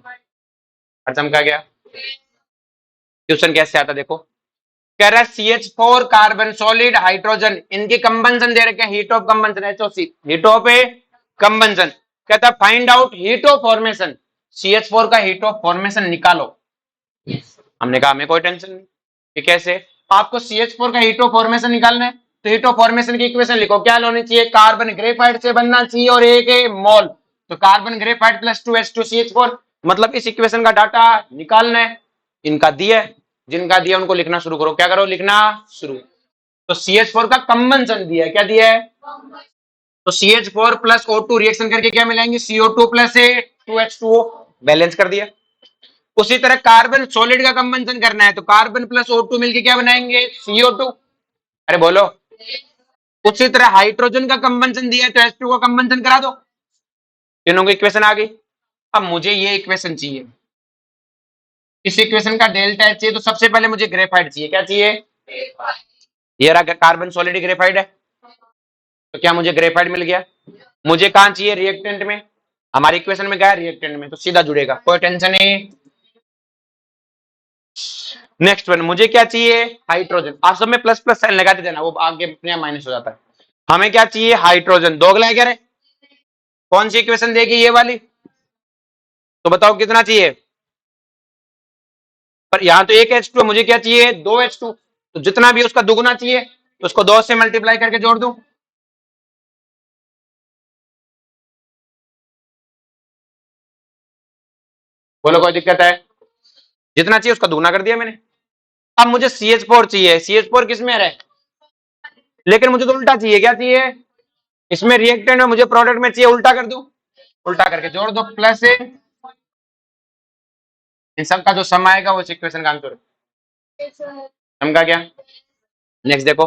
चमका गया। क्वेश्चन कैसे आता देखो, कह रहा है CH4 कार्बन सॉलिड हाइड्रोजन, इनके कंबंशन दे रखे हैं, heat of combustion HOC, heat of combustion, कहता है find out heat of formation, CH4 का हीट ऑफ फॉर्मेशन निकालो, हमने कहा हमें कोई टेंशन नहीं, कि कैसे, आपको CH4 का हीट ऑफ फॉर्मेशन निकालना है, तो हीटो फॉर्मेशन की इक्वेशन लिखो, क्या होनी चाहिए, कार्बन ग्रेफाइट से बनना चाहिए और एक मोल, तो कार्बन ग्रेफाइट प्लस 2H2CH4, मतलब इस इक्वेशन का डाटा निकालना है। इनका दिया है, जिनका दिया उनको लिखना शुरू करो, क्या करो, लिखना शुरू। तो CH4 का कंबंशन दिया है, क्या दिया है, तो CH4 प्लस O2 रिएक्शन करके क्या मिलाएंगे, CO2 प्लस 2H2O, बैलेंस कर दिया। उसी तरह कार्बन सॉलिड का कंबंशन करना है, तो कार्बन प्लस O2 मिलके क्या बनाएंगे, CO2। अरे बोलो। उसी तरह हाइड्रोजन का कंबंशन दिया है, तो H2 का कंबंशन करा दो, तीनों की इक्वेशन आ गई। अब मुझे ये इक्वेशन चाहिए, इस इक्वेशन का डेल्टा H चाहिए, तो सबसे पहले मुझे ग्रेफाइट चाहिए, क्या चाहिए, ये रहा कार्बन सॉलिड ग्रेफाइट है, तो क्या मुझे ग्रेफाइट मिल गया। मुझे कहां चाहिए, रिएक्टेंट में, हमारी इक्वेशन में क्या है, रिएक्टेंट में, तो सीधा जुड़ेगा, कोई टेंशन नहीं। नेक्स्ट वन, मुझे क्या चाहिए, हाइड्रोजन, आप सब में प्लस प्लस साइन लगा देना, वो आगे अपने माइनस हो जाता है। हमें क्या चाहिए, हाइड्रोजन, दोगला है क्या रे, कौन सी इक्वेशन देगी, ये वाली, तो बताओ कितना चाहिए, पर यहां तो एक H2, मुझे क्या चाहिए, 2H2, तो जितना भी उसका दुगुना चाहिए, तो उसको 2 से मल्टीप्लाई करके जोड़ दूं, बोलो कोई दिक्कत है, जितना चाहिए उसका दुगना कर दिया मैंने। अब मुझे CH4 चाहिए, CH4 किस में है, लेकिन मुझे तो उल्टा चाहिए, क्या चाहिए, इसमें रिएक्टेंट में मुझे प्रोडक्ट में चाहिए, उल्टा कर दूं, उल्टा करके जोड़ दो, प्लस इन सब का जो सम आएगा वो इस इक्वेशन का आंसर है, सम का क्या। नेक्स्ट देखो,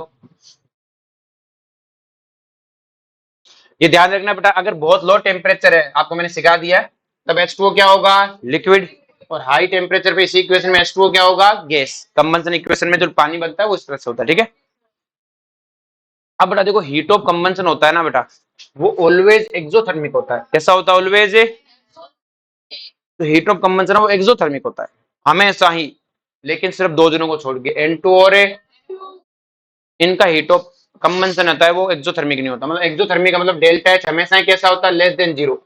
ये ध्यान रखना बेटा, अगर बहुत लो टेम्परेचर है, आपको मैंने सिखा दिया है, तब H2O क्या होगा, लिक्विड, और हाई टेम्परेचर पे इसी इक्वेशन में H2O क्या होगा, गैस। कंबंशन इक्वेशन में जो पानी बनता है वो इस तरह से होता है, ठीक है। अब बेटा देखो, हीट ऑफ कंबंशन होता है ना बेटा, वो ऑलवेज एक्सोथर्मिक होता है, कैसा होता है, ऑलवेज, तो हीट ऑफ कंबंशन वो एक्सोथर्मिक होता है हमेशा ही, लेकिन सिर्फ दो जनों को छोड़ के, N2 और इनका हीट ऑफ कंबंशन होता है वो एक्सोथर्मिक नहीं होता, मतलब एक्सोथर्मिक का मतलब डेल्टा H हमेशा ही कैसा होता है, लेस देन जीरो,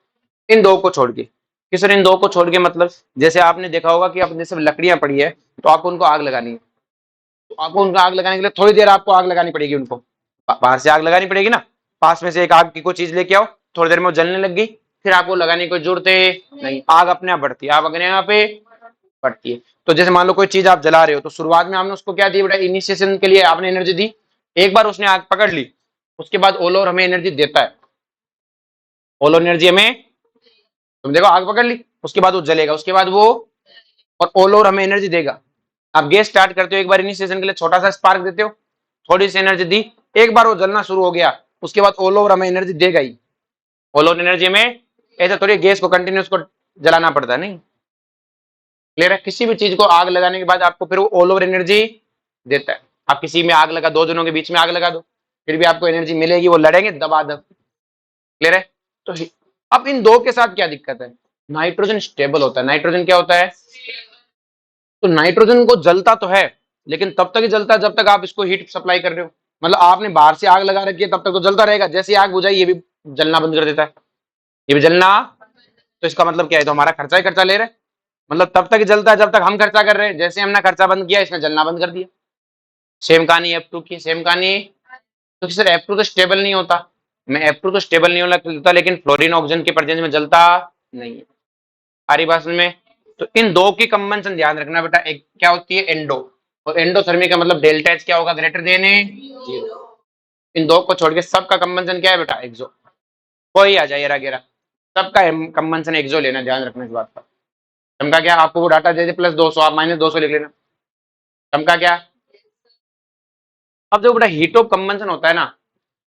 इन दो को छोड़ के। किस, इन दो को छोड़ के मतलब, जैसे आपने देखा होगा कि अपने सब लकड़ियां पड़ी है, तो आपको उनको आग लगानी है, तो आपको उनको आग लगाने के लिए थोड़ी देर आपको आग लगानी पड़ेगी, उनको बाहर से आग लगानी पड़ेगी ना, पास में से एक आग की कोई चीज लेके आओ, थोड़ी देर में वो जलने लग गई, फिर आपको लगाने की कोई जरूरत नहीं, आग अपने आप बढ़ती है, आग अपने यहाँ पे बढ़ती है। तो जैसे मान लो कोई चीज आप जला रहे हो, तो शुरुआत में आपने उसको क्या दी बेटा, इनिशिएशन के लिए आपने एनर्जी दी, एक बार उसने आग पकड़ ली, उसके बाद ऑल ओवर हमें एनर्जी देता है, ऑल ओवर एनर्जी हमें, तुम देखो आग पकड़ ली, उसके बाद वो जलेगा, उसके बाद वो, और ऑल ओवर हमें एनर्जी देगा। आप गैस स्टार्ट करते हो, एक बार इनिशिएशन के लिए छोटा सा स्पार्क देते हो, थोड़ी सी एनर्जी दी, एक बार वो जलना शुरू हो गया, उसके बाद ऑल ओवर हमें एनर्जी देगा ही, ऑल ओवर एनर्जी में, ऐसा थोड़ी गैस को कंटिन्यूस को जलाना पड़ता है, नहीं, क्लियर है, किसी भी चीज को आग लगाने के बाद आपको फिर वो ऑल ओवर एनर्जी देता है। आप किसी में आग लगा, दो जनों के बीच में आग लगा दो, फिर भी आपको एनर्जी मिलेगी, वो लड़ेंगे दबा दब, क्लियर है। तो अब इन दो के साथ क्या दिक्कत है, नाइट्रोजन स्टेबल होता है, नाइट्रोजन क्या होता है, तो नाइट्रोजन को जलता तो है, लेकिन तब तक ही जलता है जब तक आप इसको हीट सप्लाई कर रहे हो, मतलब आपने बाहर से आग लगा रखी है तब तक तो जलता रहेगा, जैसे आग बुझाई ये भी जलना बंद कर देता है, ये भी जलना, तो इसका मतलब क्या है, तो हमारा खर्चा ही खर्चा ले रहे हैं, मतलब तब तक ही जलता है जब तक हम खर्चा कर रहे हैं, जैसे हमने खर्चा बंद किया इसने जलना बंद कर दिया। सेम कहानी F2 की, सेम कहानी, तो सर F2 तो स्टेबल नहीं होता, मैं F2 तो स्टेबल नहीं होता, लेकिन फ्लोरीन ऑक्सीजन के प्रेजेंस में जलता नहीं है, सारी बात में। तो इन दो की कंबंशन ध्यान रखना बेटा, एक क्या होती है, एंडो, और एंडोथर्मिक का मतलब डेल्टा H क्या होगा, ग्रेटर देन जीरो, इन दो को छोड़ के सबका कंबंशन क्या है बेटा, एक्सो, कोई आ जाए रागेरा, सबका कंबंशन एक्सो लेना, ध्यान रखना इस बात का। समका क्या, आपको वो डाटा दे दे +200, आप -200 लिख लेना, समका क्या। अब जो बेटा हीट ऑफ कंबंशन होता है ना,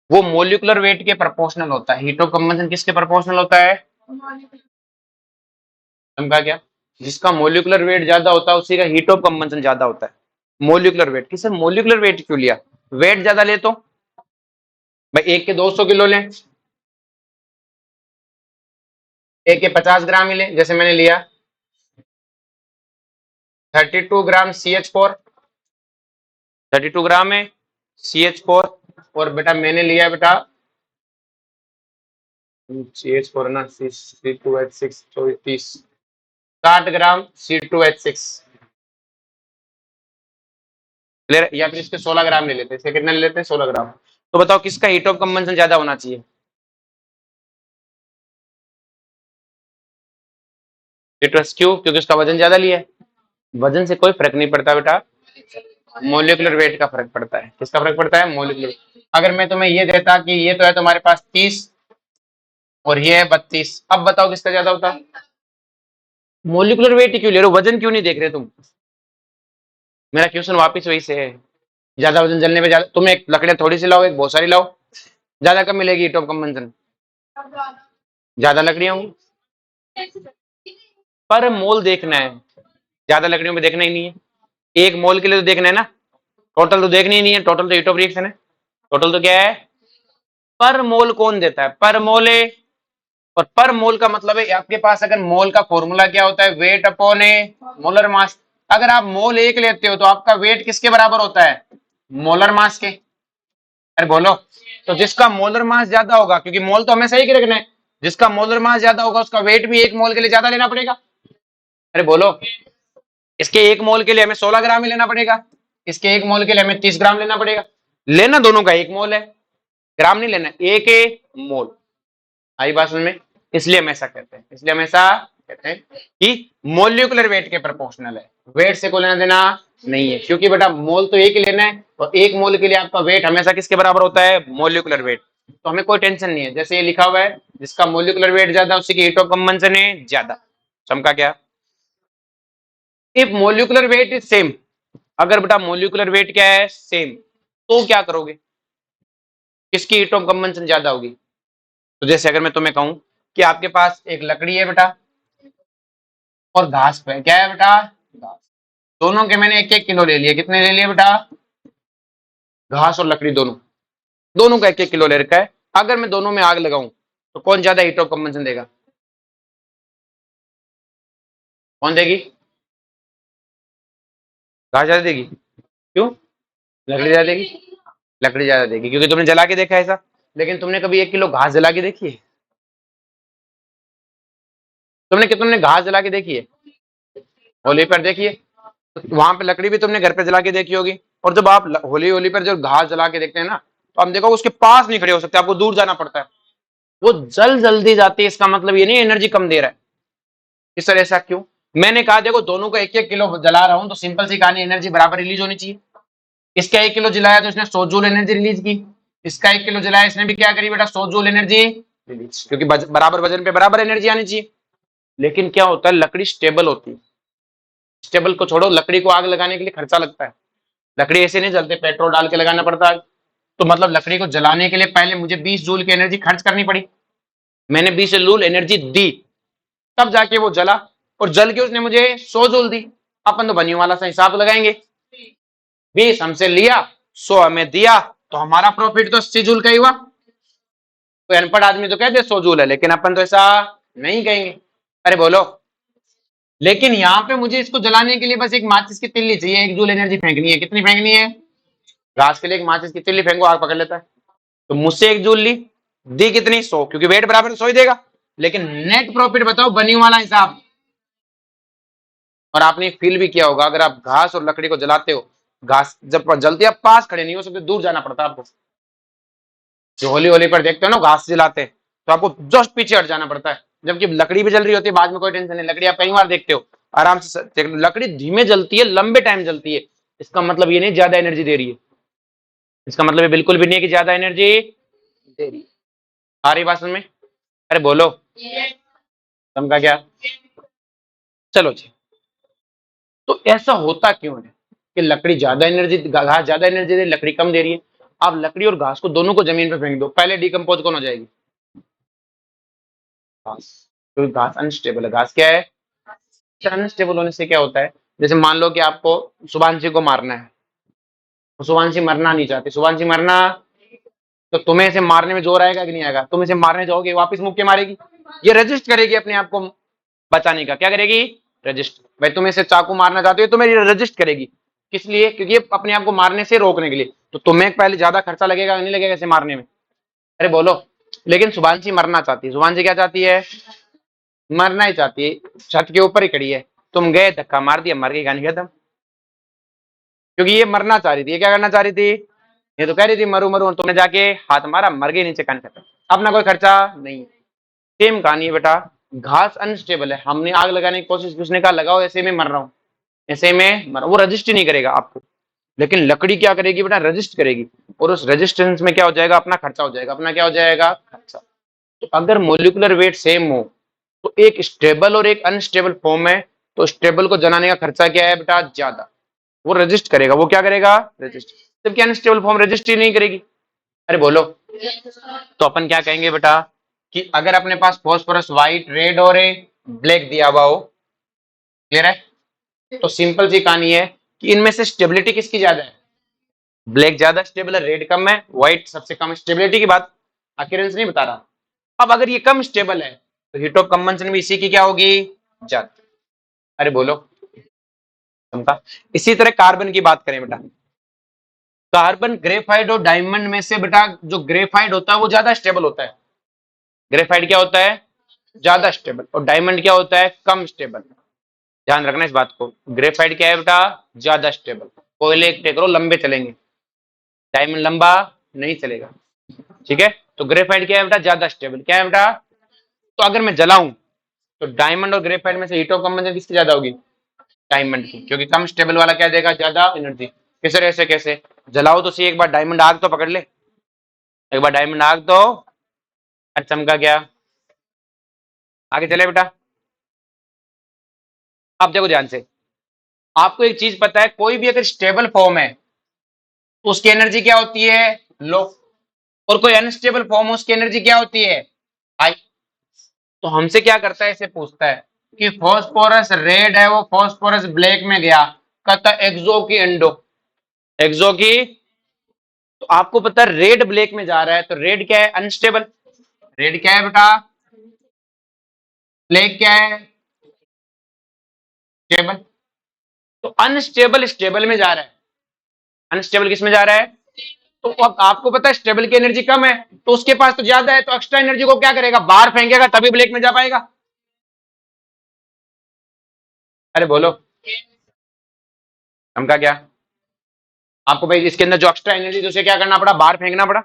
वो मोलिकुलर वेट के प्रोपोर्शनल होता है, हीट ऑफ कंबंशन किसके प्रोपोर्शनल होता है, समझा क्या, जिसका मोलिकुलर वेट ज्यादा होता है उसी का हीट ऑफ कंबंशन ज्यादा होता है। मोलिकुलर वेट, किसे मोलिकुलर वेट क्यों लिया, वेट ज्यादा ले तो भाई, एक के 200 किलो लें, एक के 50 ग्राम ही लें, जैसे मैंने लिया 32 ग्राम CH4, 32 ग्राम है CH4, और बेटा मैंने लिया बेटा CH4 ना, C2H6 30, 60 ग्राम C2H6, क्लियर? या फिर इसके 16 ग्राम ले लेते हैं, इसके कितने ले लेते हैं? 16 ग्राम। तो बताओ किसका हीट ऑफ कंबंशन ज्यादा होना चाहिए? सिट्रस, क्यों? क्योंकि उसका वजन ज्यादा लिया है। वजन से कोई फर्क नहीं पड़ता बेटा, मोलिकुलर वेट का फर्क पड़ता है। किसका फर्क पड़ता है? मोलिकुलर। अगर मैं तुम्हें ये देता कि ये तो है तुम्हारे पास 30 और ये है 32, अब बताओ किसका ज्यादा होता? मोलिकुलर वेट ही क्यों ले रहे हो, वजन क्यों नहीं देख रहे तुम? मेरा क्वेश्चन वापिस वही से है। ज्यादा वजन जलने पे ज्यादा, तुम एक लकड़ियां थोड़ी सी लाओ, एक बहुत सारी लाओ, ज्यादा कब मिलेगी हीट ऑफ कंबंशन? ज्यादा लकड़ियां होंगी। पर मोल देखना है, ज्यादा लकड़ियों में देखना ही नहीं है। एक मोल के लिए तो देखना है ना, टोटल तो देखना ही नहीं है। टोटल तो हीट ऑफ रिएक्शन है। टोटल तो क्या है? पर मोल कौन देता है? पर मोल है। और पर मोल का मतलब है आपके पास अगर मोल का फॉर्मूला क्या होता है? वेट अपॉन ए मोलर मास। अगर आप मोल एक लेते हो तो आपका वेट किसके बराबर होता है? मोलर मास के। अरे बोलो। तो जिसका मोलर मास ज्यादा होगा, क्योंकि मोल तो हमें सही रखना है, जिसका मोलर मास ज्यादा होगा उसका वेट भी एक मोल के लिए ज्यादा लेना पड़ेगा। अरे बोलो। इसके एक मोल के लिए हमें 16 ग्राम ही लेना पड़ेगा, इसके एक मोल के लिए हमें 30 ग्राम लेना पड़ेगा। लेना दोनों का एक मोल है, ग्राम नहीं लेना, एक मोल। आई बात समझ में? इसलिए हम ऐसा कहते हैं, इसलिए हम ऐसा कहते हैं कि मोलिकुलर वेट के प्रोपोर्शनल है, वेट से कोई लेना देना नहीं है। क्योंकि बेटा मोल तो एक ही लेना है, और एक मोल के लिए आपका वेट हमेशा किसके बराबर होता है? Molecular weight. तो हमें कोई टेंशन नहीं है, जैसे ये लिखा हुआ है जिसका मोलिकुलर वेट ज्यादा उसी की हीट ऑफ कंबंशन है ज्यादा। चमका क्या? If molecular weight is same, अगर बेटा मोलिकुलर वेट क्या है? सेम, तो क्या करोगे? किसकी हीट ऑफ कंबंशन ज्यादा होगी? तो जैसे अगर मैं तुम्हें कहूं कि आपके पास एक लकड़ी है बेटा और घास पे क्या है बेटा? घास। दोनों के मैंने 1-1 किलो ले लिए। कितने ले लिए बेटा? घास और लकड़ी दोनों, दोनों का 1-1 किलो ले रखा है। अगर मैं दोनों में आग लगाऊं तो कौन ज्यादा हीट ऑफ कंबंशन देगा? कौन देगी? घास ज्यादा देगी। क्यों? लकड़ी ज्यादा देगी। लकड़ी ज्यादा देगी क्योंकि तुमने जला के देखा है ऐसा। लेकिन तुमने कभी 1 किलो घास जला के देखी है? तुमने घास जला के देखी है? होली पर देखी है? तो वहां पे लकड़ी भी तुमने घर पे जला के देखी होगी। और जब आप होली होली पर जब घास जला के देखते हैं ना, तो हम देखो उसके पास नहीं खड़े हो सकते, आपको दूर जाना पड़ता है। वो जल जल्दी जाती है, इसका मतलब ये नहीं एनर्जी कम दे रहा है। इस तरह ऐसा क्यों? मैंने कहा देखो दोनों को 1-1 किलो जला रहा हूं तो सिंपल सी कहानी, एनर्जी बराबर रिलीज होनी चाहिए। इसका 1 किलो जलाया तो इसने 100 जूल एनर्जी रिलीज की, इसका 1 किलो जलाया इसने भी क्या करी बेटा? 100 जूल एनर्जी रिलीज, क्योंकि बराबर वजन पे बराबर एनर्जी आनी चाहिए। लेकिन क्या होता है, लकड़ी स्टेबल होती है। स्टेबल को छोड़ो, लकड़ी को आग लगाने के लिए खर्चा लगता है। लकड़ी ऐसे नहीं जलते, पेट्रोल डाल के लगाना पड़ता है। तो मतलब लकड़ी को जलाने के लिए पहले मुझे 20 जूल की एनर्जी खर्च करनी पड़ी। मैंने 20 जूल एनर्जी दी, तब जाके वो जला, और जल के उसने मुझे 100 जूल दी। अपन तो बनी वाला सा हिसाब लगाएंगे, 20 हमसे लिया, 100 हमें दिया, तो हमारा प्रॉफिट तो 80 जूल का ही हुआ। तो अनपढ़ आदमी तो कहते 100 जूल है, लेकिन अपन तो ऐसा नहीं कहेंगे। अरे बोलो। लेकिन यहाँ पे मुझे इसको जलाने के लिए बस एक माचिस की तिल्ली चाहिए, 1 जूल एनर्जी फेंकनी है। कितनी फेंकनी है? घास के लिए एक माचिस की तिल्ली फेंको, आग पकड़ लेता है। तो मुझसे 1 जूल ली, दी कितनी? 100, क्योंकि वेट बराबर तो 100 ही देगा। लेकिन नेट प्रॉफिट बताओ, बनी वाला हिसाब। और आपने फील भी किया होगा, अगर आप घास और लकड़ी को जलाते हो, घास जब जलती है आप पास खड़े नहीं हो सकते, दूर जाना पड़ता है आपको। जो होली होली पर देखते हो ना घास जलाते हैं, तो आपको जस्ट पीछे हट जाना पड़ता है। जबकि लकड़ी भी जल रही होती है, बाद में कोई टेंशन नहीं, लकड़ी आप कई बार देखते हो आराम से लकड़ी धीमे जलती है, लंबे टाइम जलती है। इसका मतलब ये नहीं ज्यादा एनर्जी दे रही है, इसका मतलब ये बिल्कुल भी नहीं है कि ज्यादा एनर्जी दे रही है। आ रही बात समझ में? अरे बोलो। समझा क्या? चलो जी। तो ऐसा होता क्यों है कि लकड़ी ज्यादा एनर्जी, घास ज्यादा एनर्जी दे रही, लकड़ी कम दे रही है? आप लकड़ी और घास को दोनों को जमीन पे फेंक दो, पहले डिकम्पोज कौन हो जाएगी? घास। क्योंकि घास अनस्टेबल है। घास क्या है? अनस्टेबल होने से क्या होता है, जैसे मान लो कि आपको शुभांशी को मारना है, तो शुभांशी मरना नहीं चाहती, शुभांशी मरना, तो तुम्हें इसे मारने में जोर आएगा कि नहीं आएगा? तुम इसे मारने जाओगे, वापस मुक्के मारेगी, ये रजिस्ट करेगी अपने आप को बचाने का। क्या करेगी? रजिस्ट। भाई तुम इसे चाकू मारना चाहते हो तो मेरी रजिस्ट करेगी। किस लिए? क्योंकि ये अपने आप को मारने से रोकने के लिए। तो तुम्हें पहले ज्यादा खर्चा लगेगा नहीं लगेगा इसे मारने में? अरे बोलो। लेकिन शुभांशी मरना चाहती है। शुभांशी क्या चाहती है? मरना ही चाहती है। छत के ऊपर ही खड़ी है, तुम गए धक्का मार दिया, मर गई, कहानी खत्म। क्योंकि ये मरना चाह रही थी, ये क्या करना चाह रही थी, ये तो कह रही थी मरू मरू, तुमने जाके हाथ मारा, मर गई, नीचे कान खत्म, अपना कोई खर्चा नहीं। सेम कहानी है बेटा, घास अनस्टेबल है, हमने आग लगाने की कोशिश की, उसने कहा लगाओ, ऐसे में मर रहा हूं, ऐसे में मर, वो रजिस्ट ही नहीं करेगा आपको। लेकिन लकड़ी क्या करेगी बेटा, रजिस्ट करेगी, और उस रेजिस्टेंस में क्या हो जाएगा, अपना खर्चा हो जाएगा, अपना क्या हो जाएगा, खर्चा। तो अगर मोलिकुलर वेट सेम हो, तो एक स्टेबल और एक अनस्टेबल फॉर्म है, तो स्टेबल को जलाने का खर्चा क्या है बेटा, ज्यादा, वो रजिस्ट करेगा, वो क्या करेगा, रजिस्ट। जबकि अनस्टेबल फॉर्म रजिस्ट ही नहीं करेगी। अरे बोलो, तो अपन क्या कहेंगे बेटा, कि अगर अपने पास फॉस्फोरस व्हाइट, रेड और ब्लैक दिया हुआ हो, क्लियर है, तो सिंपल सी कहानी है कि इनमें से स्टेबिलिटी किसकी ज्यादा है, ब्लैक ज्यादा स्टेबल है, रेड कम है, व्हाइट सबसे कम। स्टेबिलिटी की बात अक्यूरेंस नहीं बता रहा। अब अगर ये कम स्टेबल है, तो हीट ऑफ कंबंशन भी इसी की क्या होगी, ज्यादा। अरे बोलो, समझा। इसी तरह कार्बन की बात करें बेटा, कार्बन, ग्रेफाइट और डायमंड में से बेटा जो ग्रेफाइट होता है वो ज्यादा स्टेबल होता है। ग्रेफाइट क्या होता है, ज्यादा स्टेबल, और डायमंड क्या होता है, कम स्टेबल। ध्यान रखना इस बात को, ग्रेफाइट क्या है बेटा, ज्यादा स्टेबल, कोयले इकट्ठे करो लंबे चलेंगे, डायमंड लंबा नहीं चलेगा, ठीक है। तो ग्रेफाइट क्या है बेटा, ज्यादा स्टेबल, क्या है बेटा। तो अगर मैं जलाऊं, तो डायमंड और ग्रेफाइट में से हीट ऑफ कंबंशन किसकी ज्यादा होगी, डायमंड की, क्योंकि कम स्टेबल वाला क्या देगा, ज्यादा एनर्जी। किस तरह से, कैसे, जलाओ तो सही, एक बार डायमंड आग तो पकड़ ले, एक बार डायमंड आग तो, अच्छा चमका क्या, आगे चले बेटा। अब देखो ध्यान से, आपको एक चीज पता है, कोई भी अगर स्टेबल फॉर्म है तो उसकी एनर्जी क्या होती है, लो, और कोई अनस्टेबल फॉर्म, उसकी एनर्जी क्या होती है, हाई। तो हमसे क्या करता है, इसे पूछता है कि फॉस्फोरस रेड है, वो फॉस्फोरस ब्लैक में गया, कहता एक्सो की एंडो, एक्सो की। तो आपको पता है रेड ब्लैक में जा रहा है, तो रेड क्या है, अनस्टेबल, रेड क्या है बेटा, ब्लैक क्या है, स्टेबल। तो अनस्टेबल स्टेबल में जा रहा है, अनस्टेबल किस में जा रहा है। तो अब आपको पता है स्टेबल की एनर्जी कम है, तो उसके पास तो ज्यादा है, तो एक्स्ट्रा एनर्जी को क्या करेगा, बाहर फेंकेगा, तभी ब्लैक में जा पाएगा। अरे बोलो, हमका क्या, आपको भाई इसके अंदर जो एक्स्ट्रा एनर्जी थी उसे क्या करना पड़ा, बाहर फेंकना पड़ा।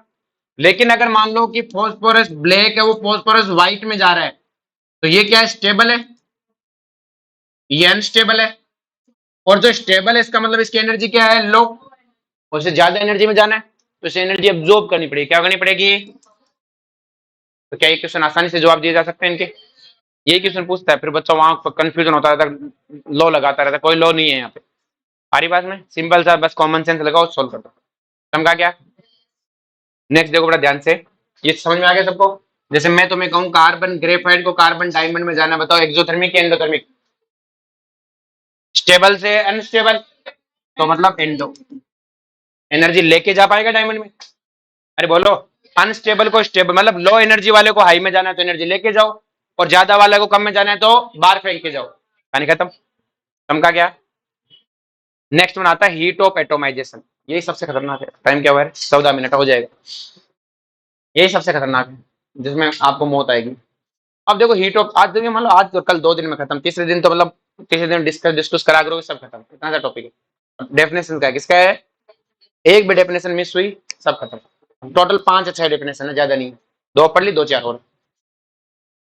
लेकिन अगर मान लो कि फॉस्फोरस ब्लैक है, वो फॉस्फोरस व्हाइट में जा रहा है, तो ये क्या है, स्टेबल है, ये अनस्टेबल है। और जो स्टेबल है, इसका मतलब इसकी एनर्जी क्या है, लो, उससे ज्यादा एनर्जी में जाना है, तो इसे एनर्जी एब्जॉर्ब करनी पड़ेगी, क्या करनी पड़ेगी। तो क्या ये क्वेश्चन आसानी से जवाब दिए जा सकते हैं इनके, ये क्वेश्चन पूछता है, फिर बच्चा वहां कंफ्यूजन होता रहता है, लॉ लगाता रहता है, कोई लॉ नहीं है यहाँ पे। हमारी बात में सिंपल सा, बस कॉमन सेंस लगाओ, सोल्व कर दो, समझा क्या। नेक्स्ट देखो बड़ा ध्यान से, ये समझ में आ गया सबको। जैसे मैं तुम्हें कहूँ कार्बन ग्रेफाइट को कार्बन डायमंड में जाना, बताओ एक्सोथर्मिक या एंडोथर्मिक, स्टेबल से अनस्टेबल, तो मतलब एंडो, एनर्जी लेके जा पाएगा डायमंड में। अरे बोलो, अनस्टेबल को स्टेबल, मतलब लो एनर्जी वाले को हाई में जाना है तो एनर्जी लेके जाओ, और ज्यादा वाले को कम में जाना है तो बाहर फेंक के जाओ, कहानी खत्म, समझा क्या। नेक्स्ट वन आता है हीट ऑफ एटोमाइजेशन, यही सबसे खतरनाक है, टाइम क्या हुआ है, 14 मिनट हो जाएगा, यही सबसे खतरनाक है, जिसमें आपको मौत आएगी। अब देखो हीट ऑफ, आज देखिए मान लो आज तो, कल 2 दिन में खत्म, तीसरे दिन तो मतलब तीसरे दिन डिस्कस डिस्कस करा करोगे, सब खत्म, इतना सा टॉपिक है। डेफिनेशन का है, किसका है, एक भी डेफिनेशन मिस हुई सब खत्म। टोटल 5 या 6 डेफिनेशन है, ज्यादा नहीं, 2 पढ़ ली, 2 4 और।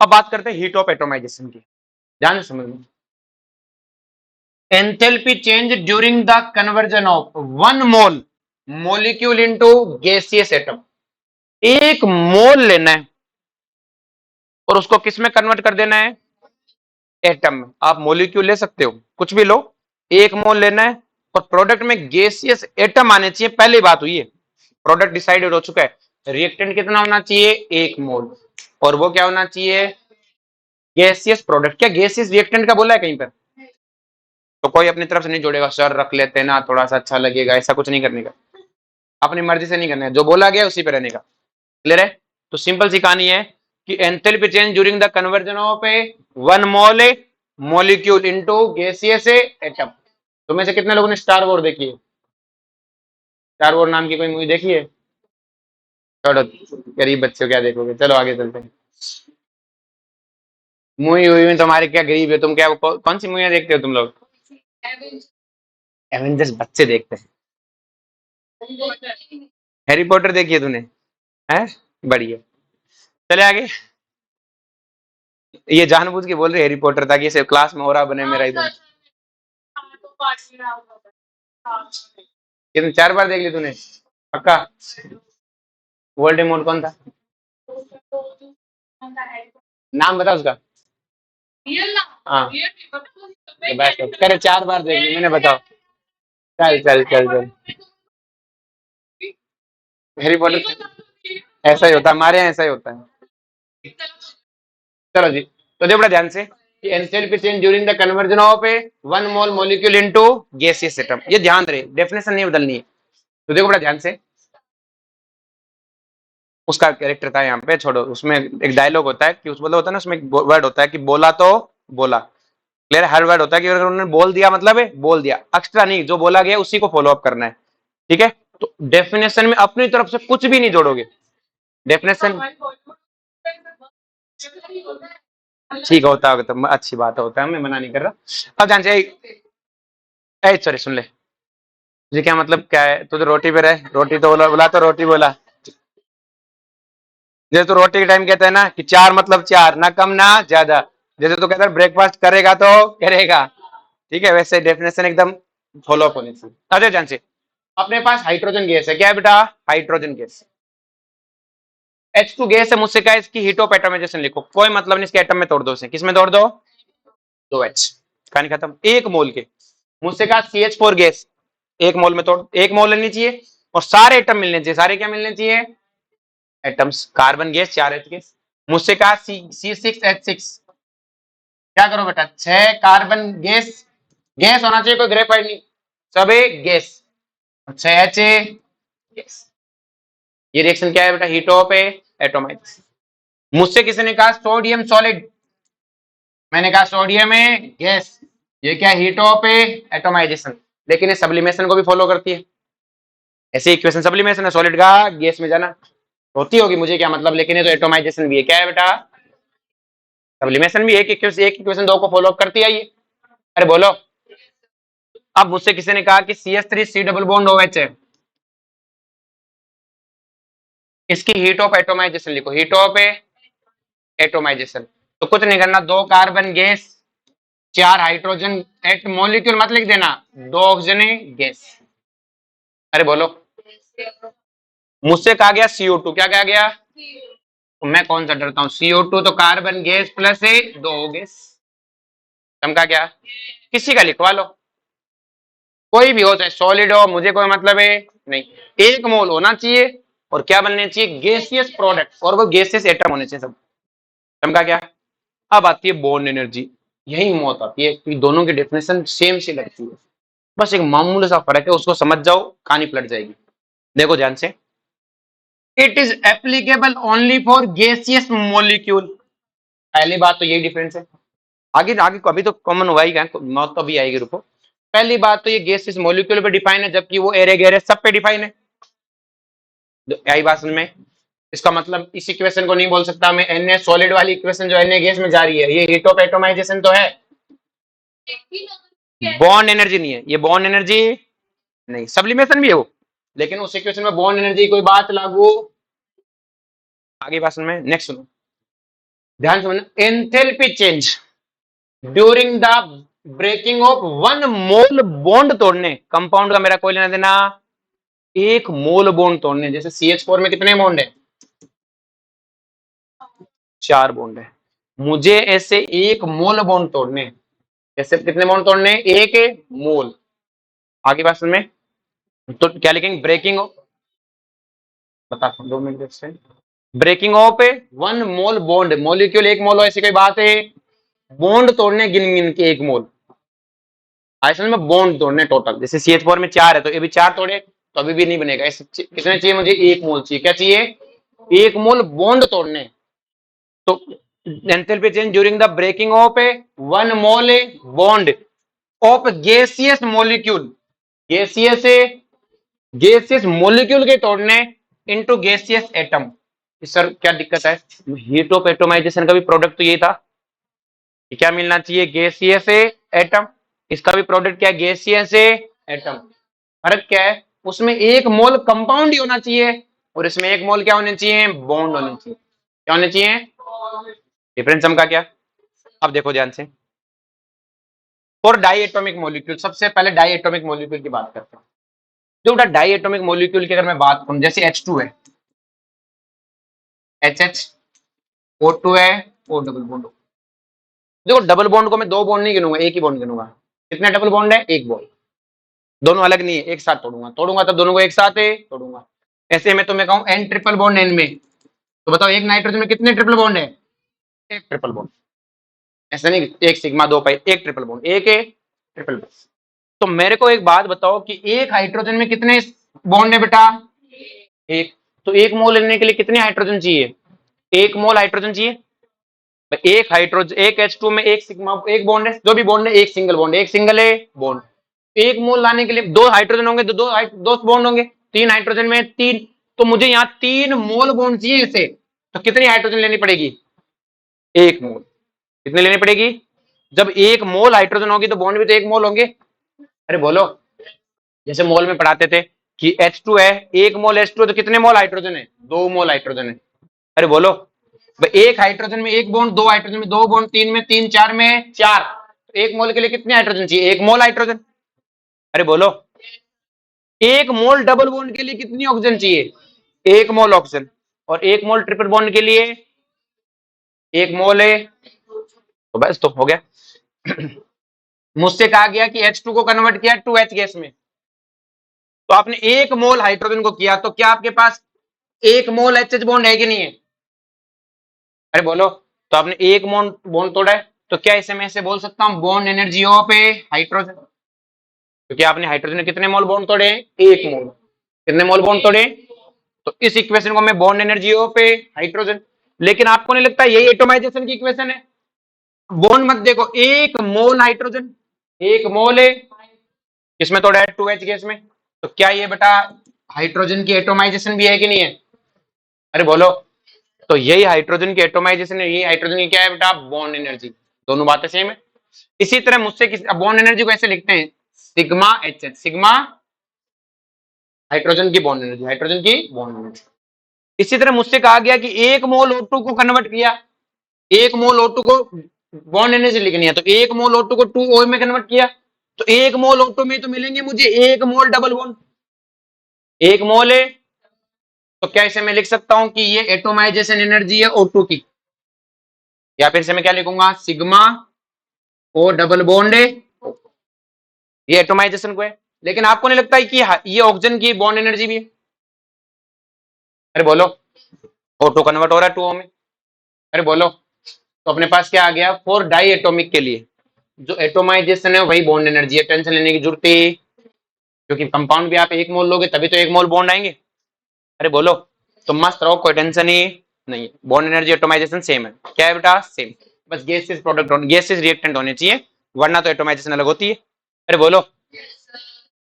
अब बात करते हैं हीट ऑफ एटोमाइजेशन की, ध्यान से समझ लो। Enthalpy change during the conversion of 1 mole molecule into gaseous atom, एक मोल लेना है और उसको किस में कन्वर्ट कर देना है, एटम में। आप मोलिक्यूल ले सकते हो, कुछ भी लो, एक मोल लेना है, और प्रोडक्ट में गैसियस एटम आने चाहिए, पहली बात हुई है, प्रोडक्ट डिसाइडेड हो चुका है। रिएक्टेंट कितना होना चाहिए, 1 मोल, और वो क्या होना चाहिए, गैसियस प्रोडक्ट। क्या गैसियस रिएक्टेंट का बोला है कहीं पर, तो कोई अपनी तरफ से नहीं जोड़ेगा, सर रख लेते हैं ना थोड़ा सा अच्छा लगेगा, ऐसा कुछ नहीं करने का, अपनी मर्जी से नहीं करना है, जो बोला गया उसी पे रहने का, क्लियर है। तो सिंपल सी कहानी है कि enthalpy change during the conversion of A 1 mole molecule into gaseous atom. तुम्हें से कितने लोगों ने स्टार वॉर देखी है, स्टार वॉर नाम की कोई मूवी देखी है, छोड़ो, गरीब बच्चे हो, क्या देखोगे, चलो आगे चलते हैं। मूवी हुई में तुम्हारे क्या गरीब है, तुम क्या कौन सी मूवी देखते हो तुम लोग, एवेंजर्स बच्चे देखते हैं, हैरी पॉटर देखिए तूने? है, बढ़िया। चले आगे। ये जानबूझ के बोल रहे हैरी पॉटर ताकि इसे क्लास में हो रहा बने मेरा इधर। कितने 4 बार देख ली तूने? पक्का? वोल्डेमॉर्ट कौन था? नाम बता उसका। हाँ, बस करे 4 बार देख ली मैंने, बताओ। चल चल चल चल। हैरी पॉटर ऐसा ही होता है, हमारे यहाँ ऐसा ही होता है। चलो जी, तो देखो बड़ा ध्यान से कि enthalpy change during the conversion of A one mole molecule into gaseous atom, ये ध्यान रहे, डेफिनेशन नहीं बदलनी है। तो देखो बड़ा ध्यान से, उसका कैरेक्टर था यहाँ पे, छोड़ो, उसमें एक डायलॉग होता है कि उस बोला होता है ना, उसमें एक वर्ड होता है कि बोला तो बोला। क्लियर? हर वर्ड होता है कि अगर उन्होंने बोल दिया मतलब है बोल दिया, एक्स्ट्रा नहीं, जो बोला गया उसी को फॉलो अप करना है। ठीक है, तो डेफिनेशन में अपनी तरफ से कुछ भी नहीं जोड़ोगे। डेफिनेशन ठीक होता होगा तो अच्छी बात होता है, मैं मना नहीं कर रहा। अब जान चाहिए, सॉरी सुन ले, जी क्या मतलब क्या है, तू तो रोटी पे रहे, रोटी तो बोला, बोला तो रोटी बोला। जैसे तो रोटी के टाइम कहते हैं ना कि 4 मतलब 4, ना कम ना ज्यादा। जैसे तो कहता है ब्रेकफास्ट करेगा तो करेगा। ठीक है, वैसे डेफिनेशन एकदम फॉलो अप होनी चाहिए। अजय जान से, अपने पास हाइड्रोजन गैस है, क्या है बेटा? Hydrogen gas. H2 गैस है, मुझसे क्या है, इसकी हीट ऑफ एटमाइजेशन लिखो, कोई मतलब नहीं, इसके एटम में तोड़ दो इसे, किसमें तोड़ दो? 2H। कहानी खत्म। 1 मोल के, मुझसे कहा CH4 गैस, 1 मोल में तोड़, 1 मोल लेनी चाहिए और सारे एटम मिलने चाहिए, सारे क्या मिलने चाहिए? Atoms. Carbon gas 4H gas. मुझसे कहा C6H6, क्या करो बेटा? 6 कार्बन गैस, गैस होना चाहिए, कोई ग्रेफाइट नहीं, सब गैस। 6H gas. ये रिएक्शन क्या है बेटा? Heat of atomise. मुझसे किसी ने कहा सोडियम सॉलिड, मैंने कहा सोडियम है गैस, ये क्या? हीट ऑफ एटोमाइजेशन, लेकिन ये सब्लिमेशन को भी फॉलो करती है। ऐसे इक्वेशन सब्लिमेशन है, सॉलिड का गैस में जाना होती होगी, मुझे क्या मतलब, लेकिन ये तो एटोमाइजेशन भी है, क्या है बेटा? सब्लिमेशन भी। एक इक्वेशन दो को फॉलो करती है ये। अरे बोलो। अब मुझसे किसी ने कहा कि CH3 C double bond OH है, इसकी हीट ऑफ एटोमाइजेशन लिखो, हीट ऑफ एटोमाइजेशन। तो कुछ नहीं करना, 2 कार्बन गैस, 4 हाइड्रोजन, एट मॉलिक्यूल मत लिख देना, 2 ऑक्सीजन गैस। अरे बोलो। मुझसे कहा गया CO2, क्या कहा गया? तो मैं कौन सा डरता हूँ, CO2 तो कार्बन गैस प्लस 2 गैस। चमका क्या? किसी का लिखवा लो, कोई भी हो, चाहे सॉलिड हो, मुझे कोई मतलब है नहीं। 1 मोल होना चाहिए और क्या बनने चाहिए? गैसियस प्रोडक्ट, और वो गैसियस एटम होने चाहिए सब। चमका क्या? अब आती है बॉन्ड एनर्जी, यही मौत आती है कि दोनों की डेफिनेशन सेम सी लगती है, बस एक मामूली सा फर्क है, उसको समझ जाओ, कहानी पलट जाएगी। देखो ध्यान से, it is applicable only for gaseous molecule. पहली बात तो यही डिफरेंस है। आगे आगे को अभी तो कॉमन हुआ ही है, मौत तो अभी आएगी, रुको। पहली बात तो ये गैसियस मॉलिक्यूल पे डिफाइन है, जबकि वो एरे गैर सब पे डिफाइन है। आई बात में, इसका मतलब इस इक्वेशन को नहीं बोल सकता मैं Na सॉलिड वाली इक्वेशन जो Na गैस में जा रही है, ये हीट ऑफ एटोमाइजेशन तो है, बॉन्ड एनर्जी नहीं है, ये बॉन्ड एनर्जी नहीं, सब्लिमेशन भी है वो, लेकिन उस इक्वेशन में बॉन्ड एनर्जी कोई बात लागू। आगे बात में नेक्स्ट सुनो, ध्यान से, enthalpy change during the breaking of 1 mole bond तोड़ने, कंपाउंड का मेरा कोई लेना देना, 1 मोल बॉन्ड तोड़ने। जैसे CH4 में कितने बॉन्ड है? 4 बॉन्ड है, मुझे ऐसे 1 मोल बॉन्ड तोड़ने, ऐसे कितने बॉन्ड तोड़ने? 1 मोल। आगे बात में, तो क्या लिखेंगे? ब्रेकिंग, बता 2 मिनट से, breaking of 1 mole bond, molecule 1 mole हो, ऐसी कोई बात है? बॉन्ड तोड़ने गिन गिन के 1 मोल, असल में बॉन्ड तोड़ने टोटल। जैसे CH4 में 4 है तो ये भी 4 तोड़े तो अभी भी नहीं बनेगा, कितने चाहिए मुझे? 1 मोल चाहिए, क्या चाहिए? 1 मोल बॉन्ड तोड़ने। तो enthalpy change during the breaking of 1 mole bond of gaseous molecule, gaseous gaseous molecule के तोड़ने इनटू गैसियस एटम। सर क्या दिक्कत है? हीट ऑफ एटोमाइजेशन का भी प्रोडक्ट तो यही था, क्या मिलना चाहिए? Gaseous atom. इसका भी प्रोडक्ट क्या है? Gaseous atom. फर्क क्या है? उसमें एक मोल कंपाउंड ही होना चाहिए और इसमें एक मोल क्या होने चाहिए, बॉन्ड होने चाहिए। क्या होने चाहिए, डिफरेंस समझा क्या। अब देखो ध्यान से, फॉर डाई एटॉमिक मॉलिक्यूल, सबसे पहले डाई एटॉमिक मॉलिक्यूल की बात करते हैं। जो डाई एटॉमिक मॉलिक्यूल की अगर मैं बात करूं, जैसे H2 है, HH, O2 है, O डबल बॉन्ड। देखो डबल बॉन्ड को मैं दो बॉन्ड नहीं गिनूंगा, एक ही बॉन्ड गिनूंगा। कितने डबल बॉन्ड है, एक बॉन्ड, दोनों अलग नहीं है, एक साथ तोड़ूंगा, तोड़ूंगा तो दोनों को एक साथ है तोड़ूंगा। ऐसे में तो मैं कहूं N ट्रिपल बॉन्ड N में, तो बताओ एक नाइट्रोजन में कितने ट्रिपल बॉन्ड है, एक ट्रिपल बॉन्ड। ऐसा नहीं एक सिग्मा दो पाई, एक ट्रिपल बॉन्ड, एक है ट्रिपल बॉन्ड। तो मेरे को एक बात बताओ कि एक हाइड्रोजन में कितने बॉन्ड है बेटा, एक। तो एक मोल लेने के लिए कितने हाइड्रोजन चाहिए, एक मोल हाइड्रोजन चाहिए। एक हाइड्रोजन, एक H2 में एक सिग्मा, एक बॉन्ड है, जो भी बॉन्ड है एक सिंगल बॉन्ड, एक सिंगल है बॉन्ड। एक मोल लाने के लिए दो हाइड्रोजन होंगे तो दो बॉन्ड होंगे, तीन हाइड्रोजन में तीन, तो मुझे यहाँ तीन मोल बॉन्ड चाहिए इसे। तो कितनी हाइड्रोजन लेनी पड़ेगी, एक मोल। कितनी लेनी पड़ेगी, जब एक मोल हाइड्रोजन होगी तो बॉन्ड भी तो एक मोल होंगे। अरे बोलो, जैसे मोल में पढ़ाते थे कि H2 है, एक मोल H2 है तो कितने मोल हाइड्रोजन है, दो मोल हाइड्रोजन है। अरे बोलो, एक हाइड्रोजन में एक बॉन्ड, दो हाइड्रोजन में दो बॉन्ड, तीन में तीन, चार में चार, तो एक मोल के लिए कितने हाइड्रोजन चाहिए, एक मोल हाइड्रोजन। अरे बोलो, एक मोल डबल बॉन्ड के लिए कितनी ऑक्सीजन चाहिए, एक मोल ऑक्सीजन। और एक मोल ट्रिपल बॉन्ड के लिए एक मोल है, तो बस तो हो गया। मुझसे कहा गया कि H2 को कन्वर्ट किया 2H गैस में, तो आपने एक मोल हाइड्रोजन को किया, तो क्या आपके पास एक मोल HH बॉन्ड है कि नहीं है। अरे बोलो, तो आपने एक मोल बॉन्ड तोड़ा है, तो क्या इसे मैं ऐसे बोल सकता हूं bond energy of A hydrogen, क्योंकि आपने हाइड्रोजन के कितने मोल बॉन्ड तोड़े, एक मोल। कितने मोल बॉन्ड तोड़े, तो इस इक्वेशन को मैं bond energy of A hydrogen. लेकिन आपको नहीं लगता यही एटोमाइजेशन की इक्वेशन है, बॉन्ड मत देखो, एक मोल हाइड्रोजन, एक मोल है, किसमें तोड़ा है, 2H गैस में। तो क्या ये बेटा हाइड्रोजन की एटोमाइजेशन भी है कि नहीं है। अरे बोलो, तो यही हाइड्रोजन की एटोमाइजेशन है, यही हाइड्रोजन की क्या है बेटा, बॉन्ड एनर्जी। दोनों बातें सेम है। इसी तरह मुझसे बॉन्ड एनर्जी को ऐसे लिखते हैं, सिग्मा HH, सिग्मा हाइड्रोजन की बॉन्ड एनर्जी, हाइड्रोजन की बॉन्ड एनर्जी। इसी तरह मुझसे कहा गया कि एक मोल O2 को कन्वर्ट किया, एक मोल O2 को बॉन्ड एनर्जी लिखनी है, तो एक मोल O2 को 2O में कन्वर्ट किया, तो एक मोल O2 में तो मिलेंगे मुझे एक मोल डबल बॉन्ड, एक मोल है। तो क्या इसे मैं लिख सकता हूं कि ये एटोमाइजेशन एनर्जी है O2 की, या फिर से मैं क्या लिखूंगा, सिग्मा O डबल बॉन्ड है, ये एटोमाइजेशन को है। लेकिन आपको नहीं लगता है कि ये ऑक्सीजन की बॉन्ड एनर्जी भी है। अरे बोलो, O2 कन्वर्ट हो रहा है 2O में। अरे बोलो, तो अपने पास क्या आ गया, फॉर डाई एटॉमिक के लिए जो एटोमाइजेशन है वही बॉन्ड एनर्जी है, टेंशन लेने की जरूरत है, क्योंकि कंपाउंड भी आप एक मोल लोगे तभी तो एक मोल बॉन्ड आएंगे। अरे बोलो, तो मस्त रहो, कोई टेंशन ही नहीं, बॉन्ड एनर्जी एटोमाइजेशन सेम है। क्या है बेटा, सेम। बस गैसेस प्रोडक्ट, गैसेस रिएक्टेंट होने चाहिए, वरना तो एटोमाइजेशन अलग होती है। अरे बोलो,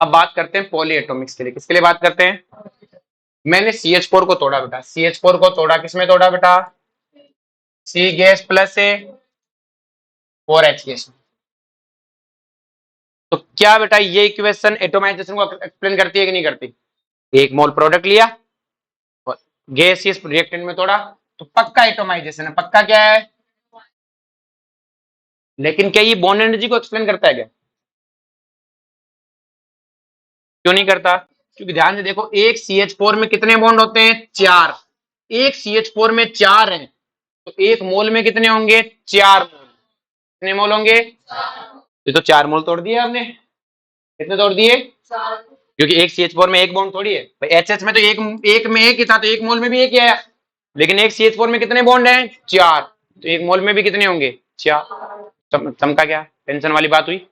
अब बात करते हैं पॉली एटॉमिक्स के लिए, किसके लिए बात करते हैं। मैंने CH4 को तोड़ा बेटा, CH4 को तोड़ा, किसमें तोड़ा बेटा, C गैस प्लस है 4H गैस। तो क्या बेटा ये इक्वेशन एटोमाइजेशन को एक्सप्लेन करती है कि नहीं करती। एक मोल प्रोडक्ट लिया और गैसियस रिएक्टेंट में तोड़ा, तो पक्का एटोमाइजेशन है, पक्का क्या है। लेकिन क्या ये बॉन्ड एनर्जी को एक्सप्लेन करता है क्या, क्यों नहीं करता, क्योंकि ध्यान से देखो, एक CH4 में कितने बॉन्ड होते हैं, चार। एक CH4 में चार हैं, तो एक मोल में कितने होंगे, चार मोल। कितने मोल होंगे, ये तो चार मोल तोड़ दिए आपने। कितने तोड़ दिए, क्योंकि एक CH4 में एक बॉन्ड थोड़ी है भाई, HH में तो एक में एक ही था, तो एक मोल में भी एक ही आया। लेकिन एक CH4 में कितने बॉन्ड हैं, चार, तो एक मोल में भी कितने होंगे, चार। समझा क्या, टेंशन वाली बात हुई,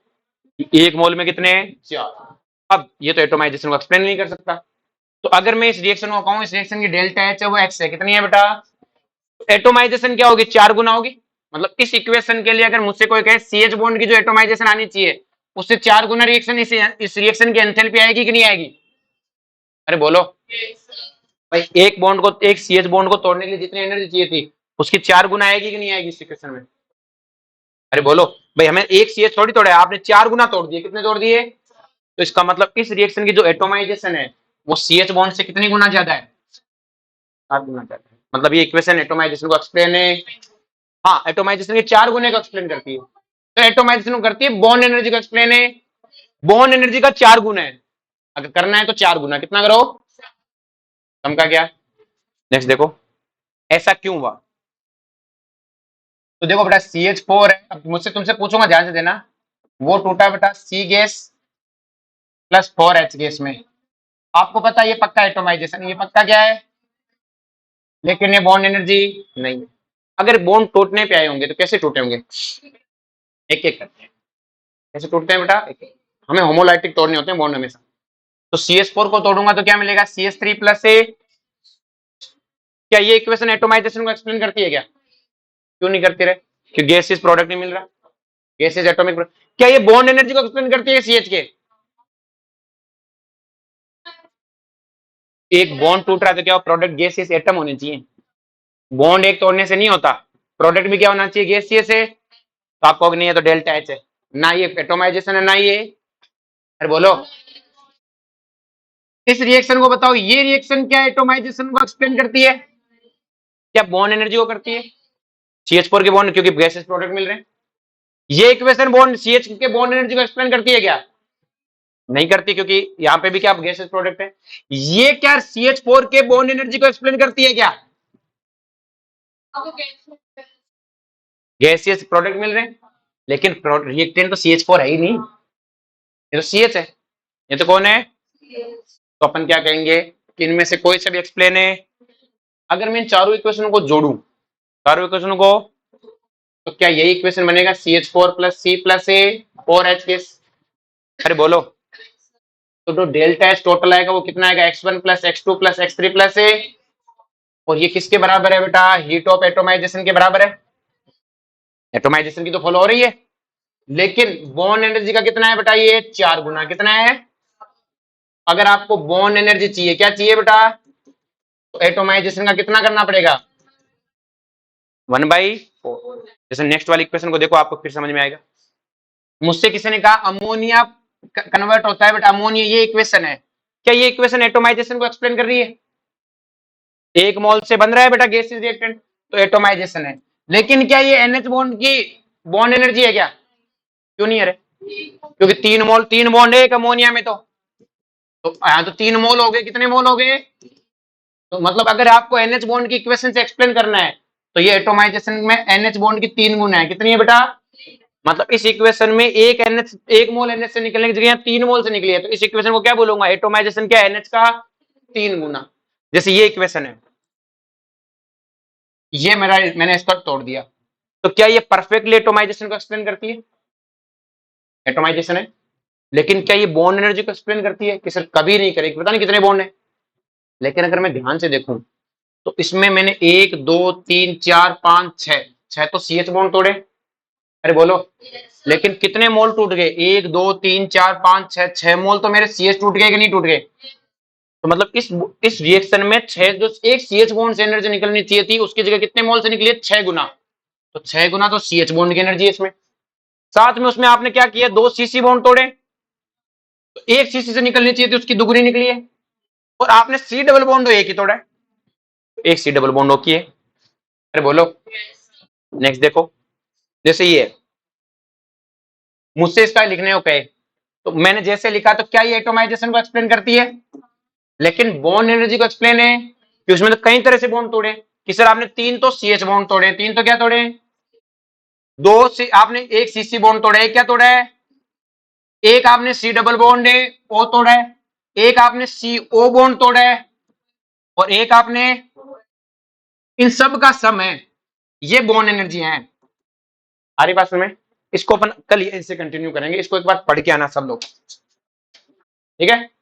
एक मोल में कितने हैं, चार। अब ये तो एटोमाइजेशन को एक्सप्लेन नहीं कर सकता, तो अगर मैं इस रिएक्शन को कहूं, इस रिएक्शन की डेल्टा H है वो X है, कितनी है बेटा, एटोमाइजेशन क्या होगी, चार गुना होगी। मतलब इस इक्वेशन के लिए अगर मुझसे कोई कहे CH बॉन्ड की जो एटोमाइजेशन आनी चाहिए उससे चार गुना रिएक्शन, इस रिएक्शन की एंथैल्पी आएगी कि नहीं आएगी। अरे बोलो भाई, एक बॉन्ड को, एक CH बॉन्ड को तोड़ने के लिए जितनी एनर्जी चाहिए थी उसकी चार गुना आएगी कि नहीं आएगी इस इक्वेशन में। अरे बोलो भाई, हमें एक CH थोड़ी तोड़ा है, आपने चार गुना तोड़ दिए, कितने तोड़ दिए, तो इसका मतलब इस रिएक्शन की जो एटोमाइजेशन है वो CH बॉन्ड से कितनी गुना ज्यादा है? 7 गुना ज्यादा है। मतलब ये इक्वेशन एटोमाइजेशन को एक्सप्लेन है। हाँ, एटोमाइजेशन के 4 गुने को एक्सप्लेन करती है। तो एटोमाइजेशन करती है, बॉन्ड एनर्जी को एक्सप्लेन है, बॉन्ड एनर्जी का 4 गुना है। अगर करना है तो 4 गुना, कितना करो? कम का क्या? नेक्स्ट देखो, ऐसा क्यों हुआ? तो देखो बेटा, CH4 है। अब मुझसे तुमसे पूछूंगा, ध्यान से देना। वो टूटा बेटा C gas plus 4H gas में। आपको पता है ये पक्का एटोमाइजेशन, ये पक्का क्या है? लेकिन ये बॉन्ड एनर्जी नहीं। अगर बॉन्ड टूटने पे आए होंगे तो कैसे टूटे होंगे? एक एक करते हैं। कैसे टूटते हैं बेटा? एक एक। हमें होमोलाइटिक तोड़ने होते हैं बॉन्ड हमेशा। तो CH4 को तोड़ूंगा तो क्या मिलेगा? CH3 प्लस ए। क्या ये इक्वेशन एटोमाइजेशन को एक्सप्लेन करती है क्या? क्यों नहीं करती रहे? क्योंकि गैसेस प्रोडक्ट नहीं मिल रहा। Gases atomic. क्या ये बॉन्ड एनर्जी को एक्सप्लेन करती है CH के? एक बॉन्ड टूट रहा है तो क्या प्रोडक्ट गैसेस एटम होने चाहिए? बॉन्ड एक तोड़ने से नहीं होता, प्रोडक्ट भी क्या होना चाहिए? गैसीय से। तो आप कहोगे नहीं है तो डेल्टा एच है, ना ये एटोमाइजेशन है ना ये। अरे बोलो, इस रिएक्शन को बताओ, ये रिएक्शन क्या एटोमाइजेशन को एक्सप्लेन करती है? क्या बॉन्ड एनर्जी को करती है? CH4 के बॉन्ड, क्योंकि गैसेस प्रोडक्ट मिल रहे हैं। ये इक्वेशन बॉन्ड CH के बॉन्ड एनर्जी को एक्सप्लेन करती है क्या? नहीं करती, क्योंकि यहाँ पे भी क्या गैसेस प्रोडक्ट है। ये क्या CH4 के बॉन्ड एनर्जी को एक्सप्लेन करती है क्या? गैसियस प्रोडक्ट मिल रहे हैं, लेकिन रिएक्टेंट तो CH4 है ही नहीं, ये तो CH है। ये तो कौन है? तो अपन क्या कहेंगे कि इनमें से कोई सा भी एक्सप्लेन है। अगर मैं इन चारों इक्वेशन को जोड़ू, चारों इक्वेशन को, तो क्या यही इक्वेशन बनेगा? CH4 प्लस C प्लस ए 4H गैस। अरे बोलो, तो जो डेल्टा एच टोटल आएगा वो कितना आएगा? X1 plus X2 plus X3 plus ए। और ये किसके बराबर है बेटा? हीट ऑफ एटोमाइजेशन के बराबर है। एटोमाइजेशन की तो फॉलो हो रही है, लेकिन बॉन्ड एनर्जी का कितना है बेटा? ये 4 गुना। कितना है? अगर आपको बॉन्ड एनर्जी चाहिए, क्या चाहिए बेटा? तो एटोमाइजेशन का कितना करना पड़ेगा? 1/4। जैसे नेक्स्ट वाली इक्वेशन को देखो, आपको फिर समझ में आएगा। मुझसे किसी ने कहा अमोनिया कन्वर्ट होता है बेटा अमोनिया, ये इक्वेशन है। क्या ये इक्वेशन एटोमाइजेशन को एक्सप्लेन कर रही है? 1 मोल से बन रहा है बेटा गैसीय रिएक्टेंट, तो एटोमाइजेशन है। लेकिन क्या ये NH बॉन्ड की बॉन्ड एनर्जी है क्या? क्यों नहीं है रे? क्योंकि 3 बॉन्ड है एक अमोनिया में। तो यहाँ तो 3 मोल हो गए। कितने मोल हो गए? तो मतलब अगर आपको NH बॉन्ड की इक्वेशन से एक्सप्लेन करना है तो ये एटोमाइजेशन में NH बॉन्ड की 3 गुना है। कितनी है बेटा? मतलब इस इक्वेशन में एक मोल NH से निकलने की जगह 3 मोल से निकली है, तो इस इक्वेशन को क्या बोलूंगा? एटोमाइजेशन क्या? NH का 3 गुना। जैसे ये इक्वेशन है, ये मैंने इसका तोड़ दिया। तो क्या ये परफेक्टली एटोमाइजेशन को एक्सप्लेन करती है? एटोमाइजेशन है। लेकिन क्या ये बॉन्ड एनर्जी को एक्सप्लेन करती है? कि सर कभी नहीं करेगी, पता नहीं कितने बॉन्ड है। लेकिन अगर मैं ध्यान से देखूं तो इसमें मैंने 1 2 3 4 5 6 6 तो CH बॉन्ड तोड़े। अरे बोलो, लेकिन कितने मोल टूट गए? 1 2 3 4 5 6 6 मोल तो मेरे CH टूट गए कि नहीं टूट गए? तो मतलब इस रिएक्शन में 6 जो एक CH बॉन्ड से एनर्जी निकलनी चाहिए थी, उसकी जगह कितने मोल से निकली है? 6 गुना। तो 6 गुना तो CH बॉन्ड की एनर्जी है इसमें। साथ में उसमें आपने क्या किया? 2 CC बॉन्ड तोड़े, तो एक CC से निकलनी चाहिए थी, उसकी दुगुनी निकली है। और आपने C डबल बॉन्ड एक ही तोड़ा है, एक C डबल बॉन्ड की है। अरे बोलो, नेक्स्ट देखो। जैसे ये मुझसे इसका लिखने को कहे तो मैंने जैसे लिखा, तो क्या ये एटोमाइजेशन को एक्सप्लेन करती है? लेकिन बॉन्ड एनर्जी को एक्सप्लेन है कि उसमें तो कई तरह से बॉन्ड तोड़े। कि सर आपने 3 तो CH बॉन्ड तोड़े, 3 तो क्या तोड़े? 2 से आपने एक CC बॉन्ड तोड़ा है, क्या तोड़ा है? एक आपने C डबल बॉन्ड है O तोड़ा है, एक आपने CO बॉन्ड तोड़ा है, और एक आपने, इन सब का सम है, ये बॉन्ड एनर्जी है। आ रही बात में? इसको अपन कल इससे कंटिन्यू करेंगे, इसको एक बार पढ़ के आना सब लोग, ठीक है?